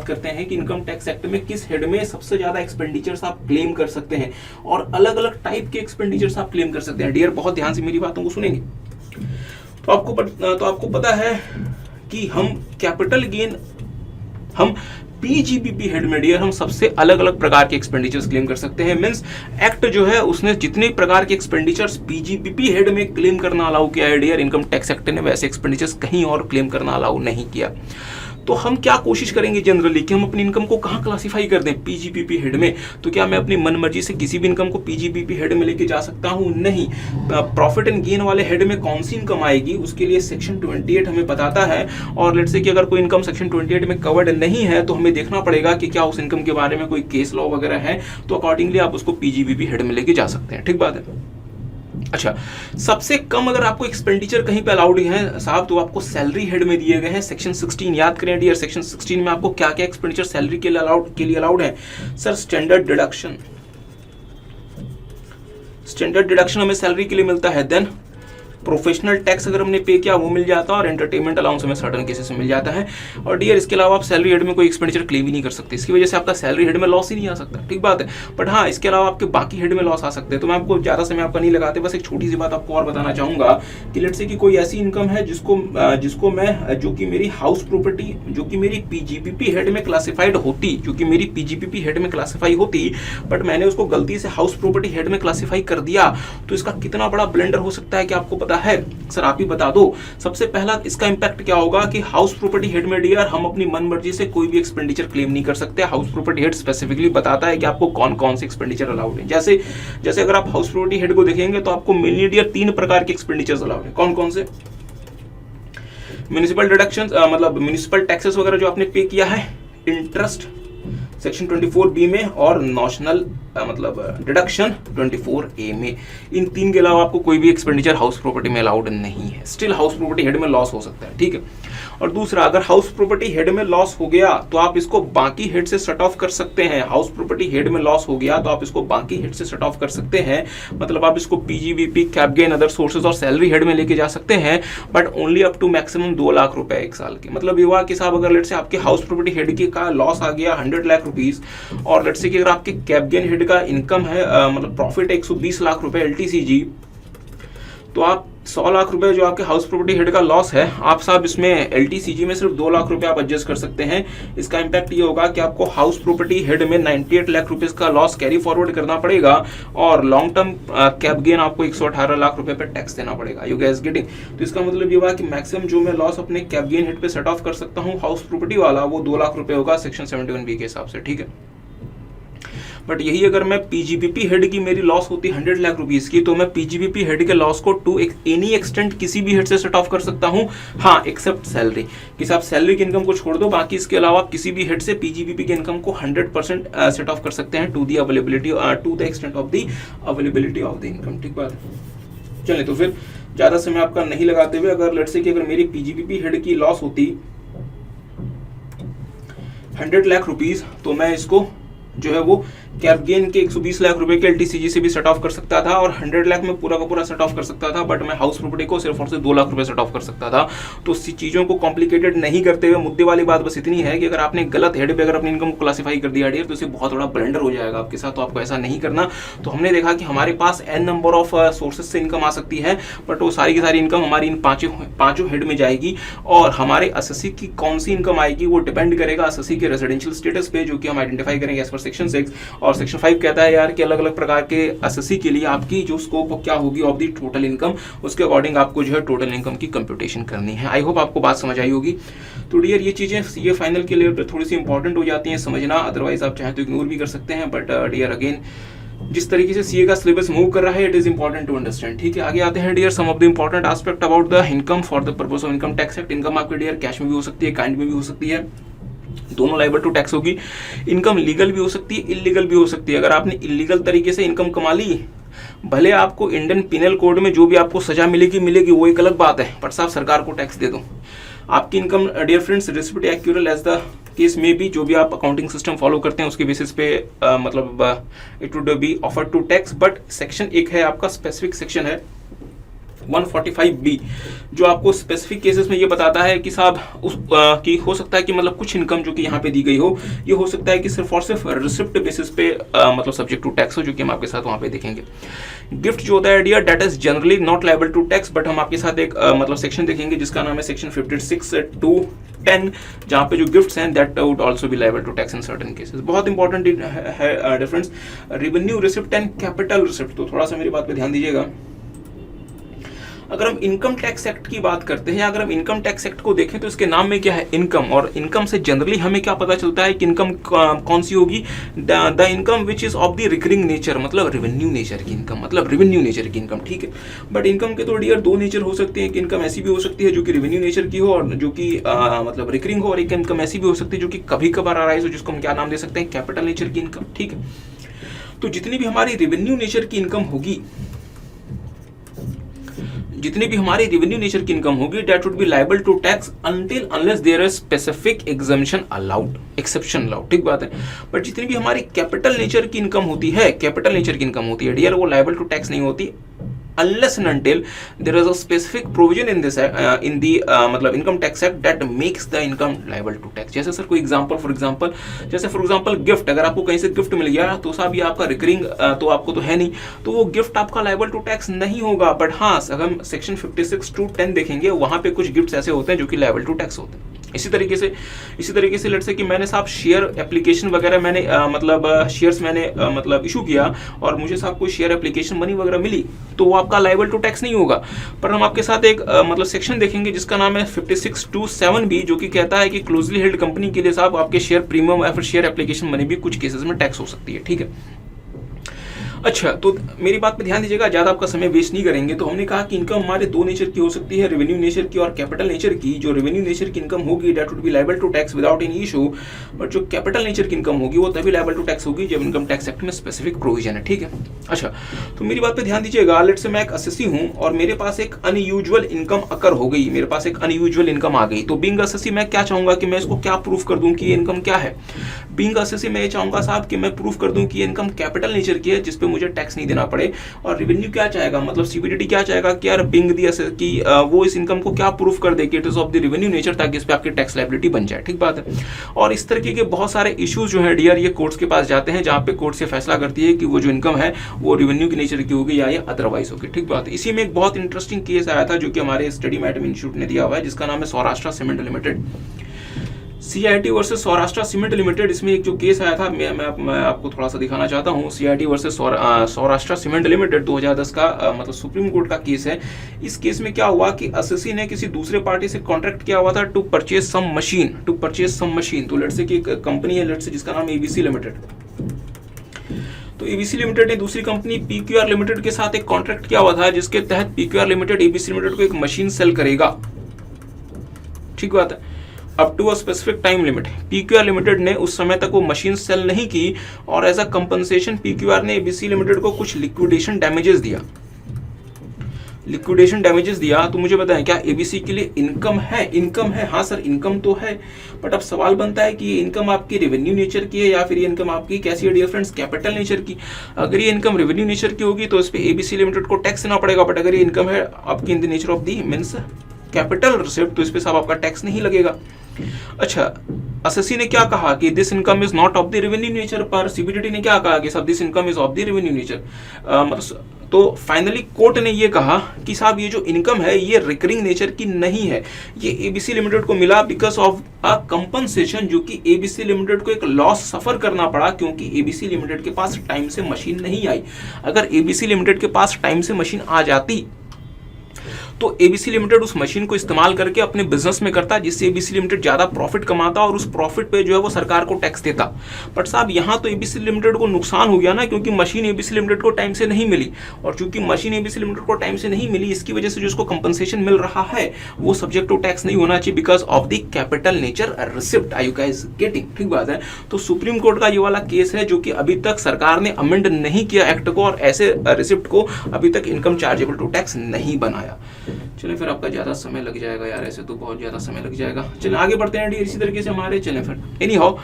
करते हैं कि इनकम टैक्स एक्ट में किस हेड में सबसे ज्यादा एक्सपेंडिचर्स आप क्लेम कर सकते हैं और अलग अलग टाइप के एक्सपेंडिचर्स आप क्लेम कर सकते हैं। डियर बहुत ध्यान से मेरी बातों को सुनेंगे तो आपको पता है कि हम कैपिटल गेन, हम पीजीबीपी हेड में डियर हम सबसे अलग अलग प्रकार के एक्सपेंडिचर्स क्लेम कर सकते हैं। मींस एक्ट जो है उसने जितने प्रकार के एक्सपेंडिचर्स पीजीबीपी हेड में क्लेम करना अलाउ किया है डियर, इनकम टैक्स एक्ट ने वैसे एक्सपेंडिचर्स कहीं और क्लेम करना अलाउ नहीं किया। तो हम क्या कोशिश करेंगे जनरली कि हम अपनी इनकम को कहाँ क्लासीफाई कर दें? पीजीबीपी हेड में। तो क्या मैं अपनी मन मर्जी से किसी भी इनकम को पीजीबीपी हेड में लेके जा सकता हूँ? नहीं। प्रॉफिट एंड गेन वाले हेड में कौन सी इनकम आएगी उसके लिए सेक्शन 28 हमें बताता है। और लेट्स से कि अगर कोई इनकम सेक्शन 28 में कवर्ड नहीं है तो हमें देखना पड़ेगा कि क्या उस इनकम के बारे में कोई केस लॉ वगैरह है, तो अकॉर्डिंगली आप उसको पीजीबीपी हेड में लेके जा सकते हैं। ठीक बात है। अच्छा, सबसे कम अगर आपको एक्सपेंडिचर कहीं पे अलाउड है साहब, तो आपको सैलरी हेड में दिए गए हैं सेक्शन 16। याद करें डियर, सेक्शन 16 में आपको क्या क्या एक्सपेंडिचर सैलरी के लिए अलाउड है? सर स्टैंडर्ड डिडक्शन हमें सैलरी के लिए मिलता है। देन प्रोफेशनल टैक्स अगर हमने पे किया वो मिल जाता है, और एंटरटेनमेंट अलाउंस हमें सर्टेन केसेस में मिल जाता है। और डियर इसके अलावा आप सैलरी हेड में कोई एक्सपेंडिचर क्लेम ही नहीं कर सकते, इसकी वजह से आपका सैलरी हेड में लॉस ही नहीं आ सकता। ठीक बात है। बट हाँ, इसके अलावा आपके बाकी हेड में लॉस आ सकते हैं। तो मैं आपको ज़्यादा समय आपका नहीं लगाते, बस एक छोटी सी बात आपको और बताना चाहूँगा कि लेट्स से कि कोई ऐसी इनकम है जिसको मैं जो कि मेरी हाउस प्रॉपर्टी जो कि मेरी पीजीपीपी हेड में क्लासिफाइड होती, बट मैंने उसको गलती से हाउस प्रॉपर्टी हेड में क्लासीफाई कर दिया, तो इसका कितना बड़ा ब्लेंडर हो सकता है कि आपको पता है? सर आप ही बता दो। सबसे पहला इसका इंपैक्ट क्या होगा कि हाउस प्रॉपर्टी हेड में डियर हम अपनी मन मर्जी से कोई भी एक्सपेंडिचर क्लेम नहीं कर सकते। हाउस प्रॉपर्टी हेड स्पेसिफिकली बताता है कि आपको कौन कौन से एक्सपेंडिचर अलाउड है। जैसे अगर आप हाउस प्रॉपर्टी हेड को देखेंगे तो आपको मेनली डियर 3 प्रकार के एक्सपेंडिचर्स अलाउड है। कौन कौन से? म्युनिसिपल डिडक्शंस, मतलब म्युनिसिपल टैक्सेस वगैरह जो आपने पे किया है, इंटरेस्ट सेक्शन 24B में, और नॉशनल मतलब डिडक्शन 24A में। इन 3 के अलावा आपको कोई भी एक्सपेंडिचर हाउस प्रॉपर्टी में अलाउड नहीं है। स्टिल हाउस प्रॉपर्टी हेड में लॉस हो सकता है। ठीक है। और दूसरा, अगर हाउस प्रॉपर्टी हेड में लॉस हो गया तो आप इसको बाकी हेड से शट ऑफ कर सकते हैं। हाउस प्रॉपर्टी हेड में लॉस हो गया तो आप इसको बाकी हेड से शट ऑफ कर सकते हैं। मतलब आप इसको PGBP, cap gain, other sources और सैलरी हेड में लेके जा सकते हैं, but only up to maximum 2 lakh रुपए 1 साल के। मतलब ये हुआ कि साहब अगर लेट्स से आपके हाउस प्रॉपर्टी हेड के का लॉस आ गया 100 लाख रुपीज, और लेट्स से कि अगर आपके कैप गेन हेड का इनकम है मतलब प्रॉफिट 120 लाख रुपए एलटीसीजी, तो आप 100 लाख रुपए जो आपके हाउस प्रॉपर्टी हेड का लॉस है, आप साहब इसमें एलटीसीजी में सिर्फ 2 लाख रुपए आप एडजस्ट कर सकते हैं। इसका इंपैक्ट ये होगा कि आपको हाउस प्रॉपर्टी हेड में 98 लाख रुपए का लॉस कैरी फॉरवर्ड करना पड़ेगा, और लॉन्ग टर्म कैप गेन आपको 118 लाख रुपए पर टैक्स देना पड़ेगा। You guys getting? तो इसका मतलब ये हुआ कि मैक्सिमम जो मैं लॉस अपने कैप गेन हेड पे सेट ऑफ कर सकता हूँ हाउस प्रॉपर्टी वाला, वो 2 लाख रुपए होगा सेक्शन 71B के हिसाब से। ठीक है। बट यही अगर मैं पीजीबीपी हेड की मेरी लॉस होती 100 लाख रुपीस की, तो मैं पीजीबीपी हेड के लॉस को टू एनी एक्सटेंट किसी भी हेड से सेट ऑफ कर सकता हूं, हाँ एक्सेप्ट सैलरी। कि आप सैलरी की इनकम को छोड़ दो, बाकी इसके अलावा आप किसी भी हेड से पीजीबीपी की इनकम को 100% सेट ऑफ कर सकते हैं to the extent of the availability of the income. ठीक बात है। चलिए, तो फिर ज्यादा समय आपका नहीं लगाते हुए, अगर लेट्स से कि अगर मेरी पीजीबीपी हेड की लॉस होती 100 लाख रुपीस, तो मैं इसको जो है वो कैप गेन के 120 लाख रुपए के एलटीसीजी से भी सेट ऑफ कर सकता था और 100 लाख में पूरा का पूरा सेट ऑफ कर सकता था, बट मैं हाउस प्रॉपर्टी को सिर्फ और सिर्फ 2 लाख रुपए सेट ऑफ कर सकता था। तो चीज़ों को कॉम्प्लिकेटेड नहीं करते हुए मुद्दे वाली बात बस इतनी है कि अगर आपने गलत हेड पे अगर अपनी इनकम को क्लासीफाई कर दिया डियर तो इसे बहुत बड़ा ब्लंडर हो जाएगा आपके साथ, तो आपको ऐसा नहीं करना। तो हमने देखा कि हमारे पास n नंबर ऑफ सोर्सेज से इनकम आ सकती है, बट वो सारी की सारी इनकम हमारी इन पांचों हेड में जाएगी और हमारे एसएससी की कौन सी इनकम आएगी वो डिपेंड करेगा एसएससी के रेजिडेंशियल स्टेटस पे, जो कि हम आइडेंटिफाई करेंगे एज पर सेक्शन 6। और सेक्शन 5 कहता है यार कि अलग अलग प्रकार के एसएससी के लिए आपकी जो स्कोप क्या होगी ऑफ दी टोटल इनकम, उसके अकॉर्डिंग आपको जो है टोटल इनकम की कंप्यूटेशन करनी है। आई होप आपको बात समझ आई होगी। तो डियर ये चीज़ें ये फाइनल के लेवल पे थोड़ी सी इंपॉर्टेंट हो जाती हैं समझना, अदरवाइज आप चाहें तो इग्नोर भी कर सकते हैं, बट डियर अगेन जिस तरीके से सीए का सिलेबस मूव कर रहा है it is important to understand. ठीक है, आगे आते हैं dear some of the important aspect about the income for the purpose of income tax act. Income आपके डियर कैश में भी हो सकती है, काइंड में भी हो सकती है, दोनों लायबल टू टैक्स होगी। इनकम लीगल भी हो सकती है, इलीगल भी हो सकती है। अगर आपने इलीगल तरीके से इनकम कमा ली, भले आपको इंडियन पिनल कोड में जो भी आपको सजा मिलेगी वो एक अलग बात है, बट साहब सरकार को टैक्स दे दो। आपकी income dear friends receipt accrual as the case में भी जो भी आप अकाउंटिंग सिस्टम फॉलो करते हैं उसके बेसिस पे मतलब it would be offered to tax. But section एक है आपका स्पेसिफिक सेक्शन है 145B जो आपको स्पेसिफिक केसेस में ये बताता है कि साहब कि हो सकता है कि मतलब कुछ इनकम जो कि यहाँ पे दी गई हो ये हो सकता है कि सिर्फ और सिर्फ रिसिप्ट बेसिस पे मतलब सब्जेक्ट टू टैक्स हो, जो कि हम आपके साथ वहाँ पे देखेंगे। गिफ्ट जो होता है dear that is generally not liable to tax, but हम आपके साथ एक मतलब सेक्शन देखेंगे जिसका नाम है सेक्शन 56(2)(10) जहाँ पे जो गिफ्ट्स हैं that would also be liable to tax in certain cases. बहुत इंपॉर्टेंट है difference revenue receipt and capital receipt. तो थोड़ा सा मेरी बात पे ध्यान दीजिएगा। अगर हम इनकम टैक्स एक्ट की बात करते हैं, अगर हम इनकम टैक्स एक्ट को देखें तो इसके नाम में क्या है इनकम, और इनकम से जनरली हमें क्या पता चलता है कि इनकम कौन सी होगी, the income which is of the recurring nature, मतलब रेवेन्यू नेचर की इनकम, मतलब रेवेन्यू नेचर की इनकम। ठीक है, बट इनकम के तो डियर दो नेचर हो सकते हैं कि इनकम ऐसी भी हो सकती है जो कि रेवेन्यू नेचर की हो और जो कि मतलब रिकरिंग हो, और एक इनकम ऐसी भी हो सकती है जो कि कभी कभार अराइज हो, जिसको हम क्या नाम दे सकते हैं कैपिटल नेचर की इनकम। ठीक है, तो जितनी भी हमारी रेवेन्यू नेचर की इनकम होगी, जितनी भी हमारी रेवेन्यू नेचर की इनकम होगी that would be liable to tax until unless there is specific exemption allowed, exception allowed. ठीक बात है, बट जितनी भी हमारी कैपिटल नेचर की इनकम होती है, कैपिटल नेचर की इनकम होती है डियर, वो लायबल टू टैक्स नहीं होती unless and until there is a specific provision in this in the मतलब income tax act that makes the income liable to tax। जैसे सर कोई एग्जांपल फॉर एग्जांपल गिफ्ट, अगर आपको कहीं से गिफ्ट मिल गया तो साहब ये आपका रिकरिंग तो आपको तो है नहीं, तो वो गिफ्ट आपका लायबल टू टैक्स नहीं होगा। बट हाँ अगर हम सेक्शन 56(2)(10) देखेंगे वहां पे कुछ गिफ्ट्स ऐसे होते हैं जो कि लायबल टू टैक्स होते हैं। इसी तरीके से लेट्स से कि मैंने साहब शेयर एप्लीकेशन वगैरह मैंने मतलब शेयर्स मैंने मतलब इशू किया और मुझे साहब कोई शेयर एप्लीकेशन मनी वगैरह मिली, तो वो आपका लायबल टू टैक्स नहीं होगा। पर हम आपके साथ एक मतलब सेक्शन देखेंगे जिसका नाम है 56(2)(7)B जो कि कहता है कि क्लोजली हेल्ड कंपनी के लिए साहब आपके शेयर प्रीमियम या फिर शेयर एप्लीकेशन मनी भी कुछ केसेस में टैक्स हो सकती है। ठीक है, अच्छा तो मेरी बात पे ध्यान दीजिएगा, ज्यादा आपका समय वेस्ट नहीं करेंगे। तो हमने कहा कि इनकम हमारे दो नेचर की हो सकती है, रेवेन्यू नेचर की और कैपिटल नेचर की। जो रेवेन्यू नेचर की इनकम होगी that would be liable to tax without any issue, but जो कैपिटल नेचर की इनकम होगी वो तभी लायबल टू टैक्स होगी जब इनकम टैक्स एक्ट में स्पेसिफिक प्रोविजन है। ठीक है, अच्छा तो मेरी बात पे ध्यान दीजिएगा। लेट्स से मैं एक एसएससी हूं और मेरे पास एक अनयूजुअल इनकम अकर हो गई, मेरे पास एक अनयूजुअल इनकम आ गई। तो बीइंग एसएससी मैं क्या चाहूंगा कि मैं इसको क्या प्रूफ कर दूं कि ये इनकम क्या है। बीइंग एसएससी मैं ये चाहूंगा साहब कि मैं प्रूफ कर दूं कि ये इनकम कैपिटल नेचर की है जिसपे मुझे टैक्स नहीं देना पड़े। और रेवेन्यू क्या चाहेगा, मतलब सीबीडीटी क्या चाहेगा कि यार बिंग दी कि वो इस इनकम को क्या प्रूफ कर दे कि it is of the revenue nature, ताकि इस पे आपकी टैक्स लायबिलिटी बन जाए। ठीक बात है, और इस तरीके के बहुत सारे इश्यूज जो है डियर ये कोर्ट्स के पास जाते हैं जहां पे कोर्ट से फैसला करती है कि वो जो इनकम है वो रेवेन्यू की नेचर की होगी या ये अदरवाइज होगी। ठीक बात है, इसी में एक बहुत इंटरेस्टिंग केस आया था जो कि हमारे स्टडी मैट इंस्टीट्यूट ने दिया हुआ है जिसका नाम है Saurashtra cement limited, CIT versus Saurashtra cement limited. इसमें एक जो केस आया था मैं आपको थोड़ा सा दिखाना चाहता हूँ। CIT versus Saurashtra cement limited 2010 का मतलब सुप्रीम कोर्ट का केस है। इस केस में क्या हुआ कि एसएससी ने किसी दूसरे पार्टी से कॉन्ट्रैक्ट किया हुआ था टू परचेज सम मशीन। तो लेट्स से कि एक कंपनी है लेट्स से जिसका नाम ABC लिमिटेड। तो ABC लिमिटेड ने दूसरी कंपनी PQR लिमिटेड के साथ एक कॉन्ट्रैक्ट किया हुआ था जिसके तहत PQR लिमिटेड ABC लिमिटेड को एक मशीन सेल करेगा। ठीक बात है, up to a specific time limit. PQR limited ने उस समय तक वो मशीन सेल नहीं की और एज अ कंपनसेशन PQR ने ABC लिमिटेड को कुछ लिक्विडेशन डैमेजेस दिया। लिक्विडेशन डैमेजेस दिया, तो मुझे बताएं क्या एबीसी के लिए इनकम है? इनकम है, हाँ सर इनकम तो है, बट अब सवाल बनता है कि ये इनकम आपकी रेवेन्यू नेचर की है या फिर ये इनकम आपकी कैसी है डियर फ्रेंड्स, कैपिटल नेचर की। अगर ये इनकम रेवेन्यू नेचर की होगी तो इस पे एबीसी लिमिटेड को टैक्स देना पड़ेगा, बट अगर ये इनकम है आपकी in the nature of the means capital receipt, तो इस पे साहब आपका टैक्स नहीं लगेगा। अच्छा, एसएससी ने क्या कहा कि this income is not of the revenue nature, पर सीबीडीटी ने क्या कहा कि साहब this income is of the revenue nature. तो फाइनली कोर्ट ने ये कहा कि साहब ये जो इनकम है ये रिकरिंग नेचर की नहीं है, ये एबीसी लिमिटेड को मिला बिकॉज ऑफ अ कंपनसेशन, जो कि एबीसी लिमिटेड को एक लॉस सफर करना पड़ा क्योंकि एबीसी लिमिटेड के पास टाइम से मशीन नहीं आई। अगर एबीसी लिमिटेड के पास टाइम से मशीन आ जाती तो एबीसी लिमिटेड उस मशीन को इस्तेमाल करके अपने बिजनेस में करता, जिससे एबीसी लिमिटेड ज्यादा प्रॉफिट कमाता और उस प्रॉफिट पे जो है वो सरकार को टैक्स देता। बट साहब यहाँ तो एबीसी लिमिटेड को नुकसान हो गया ना, क्योंकि मशीन एबीसी लिमिटेड को टाइम से नहीं मिली, और चूंकि मशीन एबीसी लिमिटेड को टाइम से नहीं मिली इसकी वजह से जो उसको कंपनसेशन मिल रहा है वो सब्जेक्ट टू टैक्स नहीं होना चाहिए because of the capital nature receipt. Are you guys getting? ठीक बात है। तो सुप्रीम कोर्ट का ये वाला केस है जो कि अभी तक सरकार ने अमेंड नहीं किया एक्ट को, और ऐसे रिसिप्ट को अभी तक इनकम चार्जेबल टू टैक्स नहीं बनाया। चलिए फिर आपका ज्यादा समय लग जाएगा यार, ऐसे तो बहुत ज्यादा समय लग जाएगा। चलिए आगे बढ़ते हैं डियर, इसी तरीके से हमारे चलें फिर एनी हाउ।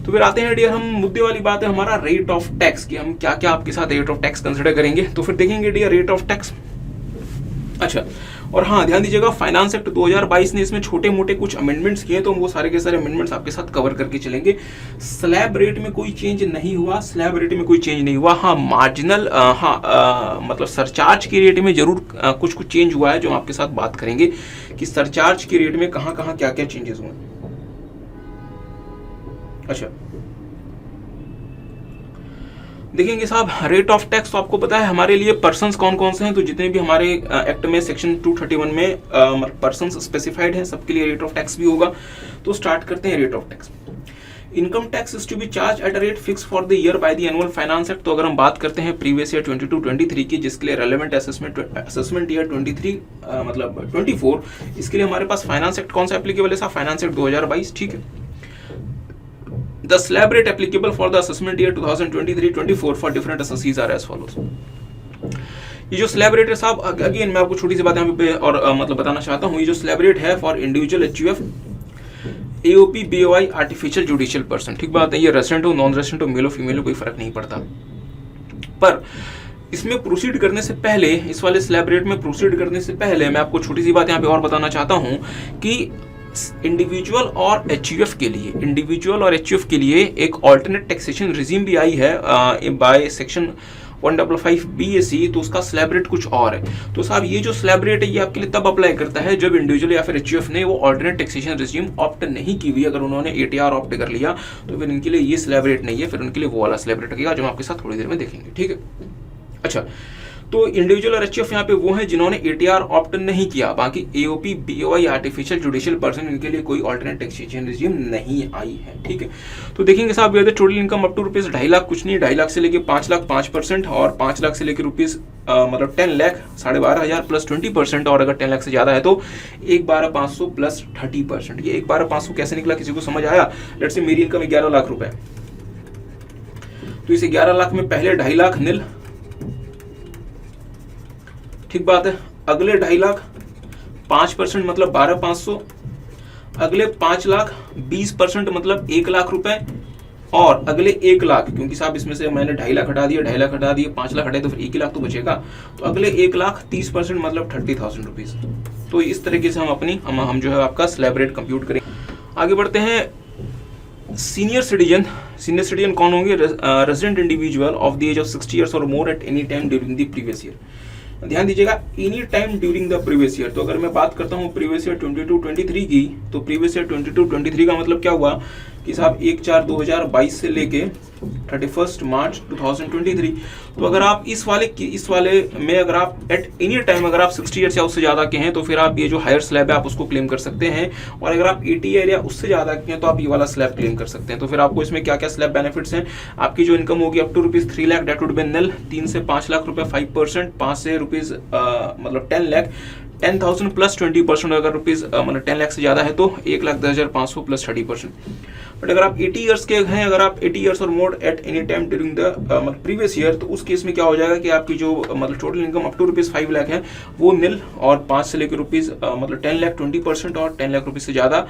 तो फिर आते हैं डियर, हम मुद्दे वाली बात है हमारा रेट ऑफ टैक्स की, हम क्या क्या आपके साथ रेट ऑफ टैक्स कंसिडर करेंगे। तो फिर देखेंगे डियर रेट ऑफ टैक्स। अच्छा, और हाँ ध्यान दीजिएगा फाइनेंस एक्ट 2022 ने इसमें छोटे मोटे कुछ अमेंडमेंट्स किए, तो हम वो सारे के सारे अमेंडमेंट्स आपके साथ कवर करके चलेंगे। स्लैब रेट में कोई चेंज नहीं हुआ, स्लैब रेट में कोई चेंज नहीं हुआ। हाँ मार्जिनल मतलब सरचार्ज के रेट में जरूर कुछ कुछ चेंज हुआ है, जो हम आपके साथ बात करेंगे कि सरचार्ज के रेट में कहाँ कहाँ क्या क्या चेंजेस हुए। अच्छा देखेंगे साहब, रेट ऑफ टैक्स तो आपको पता है हमारे लिए पर्सन्स कौन कौन से हैं, तो जितने भी हमारे एक्ट में सेक्शन 231 में पर्सन्स स्पेसिफाइड हैं सबके लिए रेट ऑफ टैक्स भी होगा। तो स्टार्ट करते हैं rate of tax. Income tax is to be charge at a rate fix for the year by the annual finance act. तो अगर हम बात करते हैं प्रीवियस ईयर 22-23 की, जिसके लिए रेलेवेंट असेसमेंट ईयर 23 मतलब 24, इसके लिए हमारे पास फाइनेंस एक्ट कौन सा एप्लीकेबल है साहब, फाइनेंस एक्ट 2022। ठीक है, the slab rate applicable for the assessment year 2023-24 for different assessees are as follows। ये जो स्लैब रेट है साहब, अगेन मैं आपको छोटी सी बात यहाँ पे और मतलब बताना चाहता हूँ। ये जो स्लैब रेट है for individual HUF, AOP, BOI, artificial judicial person, ठीक बात है, ये रेसिडेंट हो नॉन रेसिडेंट हो मेल हो फीमेल हो कोई फर्क नहीं पड़ता। पर इसमें प्रोसीड करने से पहले, इस वाले स्लैब रेट में प्रोसीड करने से पहले मैं आपको छोटी सी बात यहाँ पे और बताना चाहता हूँ कि इंडिविजुअल और एचयूएफ के लिए, इंडिविजुअल और एचयूएफ के लिए एक ऑल्टरनेट टैक्सेशन रिजीम भी आई है बाय सेक्शन 155 BAC, तो उसका स्लैब रेट कुछ और है। तो साहब ये जो स्लैब रेट है ये आपके लिए तब अप्लाई करता है जब इंडिविजुअल या फिर एचयूएफ ने वो ऑल्टरनेट टैक्सेशन रिजीम ऑप्ट नहीं की हुई। अगर उन्होंने एटीआर ऑप्ट कर लिया तो फिर इनके लिए ये स्लैब रेट नहीं है, फिर उनके लिए वो वाला स्लैब रेट लगेगा जो हम आपके साथ थोड़ी देर में देखेंगे। ठीक है, अच्छा तो इंडिविजुअल और एचयूएफ यहाँ पे वो हैं जिन्होंने एटीआर ऑप्ट नहीं किया, बाकी AOP, BOI, artificial judicial person, इनके लिए कोई ऑल्टरनेट टैक्सेशन रिजीम नहीं आई है। ठीक है, तो देखेंगे साहब total income up to rupees 2.5 lakh, कुछ नहीं 2.5 लाख से लेके 5 लाख 5%, और 5 लाख से लेके रुपीज मतलब 10 लाख 12,500 प्लस 20%, और अगर 10 लाख से ज्यादा है तो 1,12,500 प्लस 30%। ये 1,12,500 कैसे निकला, किसी को समझ आया? लेट्स से मेरी इनकम 11 लाख रुपए, तो इस 11 लाख में पहले 2.5 लाख निल, ठीक बात है, अगले 2.5 लाख 5% मतलब 12,500, अगले 5 लाख 20% मतलब 1 लाख रुपए, और अगले 1 लाख, क्योंकि साहब इसमें से मैंने 2.5 लाख हटा दिया, 2.5 लाख हटा दिए, 5 लाख हटाए तो फिर 1 लाख तो बचेगा, तो अगले 1 लाख 30% मतलब 30,000 रुपीज। तो इस तरीके से हम अपनी हम जो है आपका स्लैब रेट कंप्यूट करेंगे। आगे बढ़ते हैं सीनियर सिटीजन कौन होंगे? Resident individual of the age of 60 years और more at any time during the previous year. ध्यान दीजिएगा, any time during the previous year. तो अगर मैं बात करता हूँ प्रीवियस ईयर 22-23 की, तो प्रीवियस ईयर 22-23 का मतलब क्या हुआ कि साहब 1/4/2022 से लेके 31 मार्च 2023। तो अगर आप इस वाले में अगर आप एट एनी टाइम अगर आप 60 ईयर्स या उससे ज्यादा के हैं तो फिर आप ये जो हायर स्लैब है आप उसको क्लेम कर सकते हैं, और अगर आप 80 ईयर या उससे ज्यादा के हैं तो आप ये वाला स्लैब क्लेम कर सकते हैं। तो फिर आपको इसमें क्या क्या स्लैब बेनिफिट्स हैं? आपकी जो इनकम होगी up to rupees 3 lakh that would be nil, 3 से 5 लाख रुपए 5%, 5 से रुपीज मतलब 10 लाख 10,000 प्लस 20%, अगर रुपीज़ मतलब 10 लाख से ज़्यादा है तो 1,10,500 प्लस 30%। बट अगर आप 80 ईयर्स के हैं, अगर आप 80 ईयर्स और more at any time during the मतलब प्रीवियस ईयर, तो उस केस में क्या हो जाएगा कि आपकी जो मतलब total income up to rupees 5 lakh है वो नील, और 5 से लेकर रुपीज़ मतलब 10 लाख 20%, और 10 लाख रुपीज़ से ज़्यादा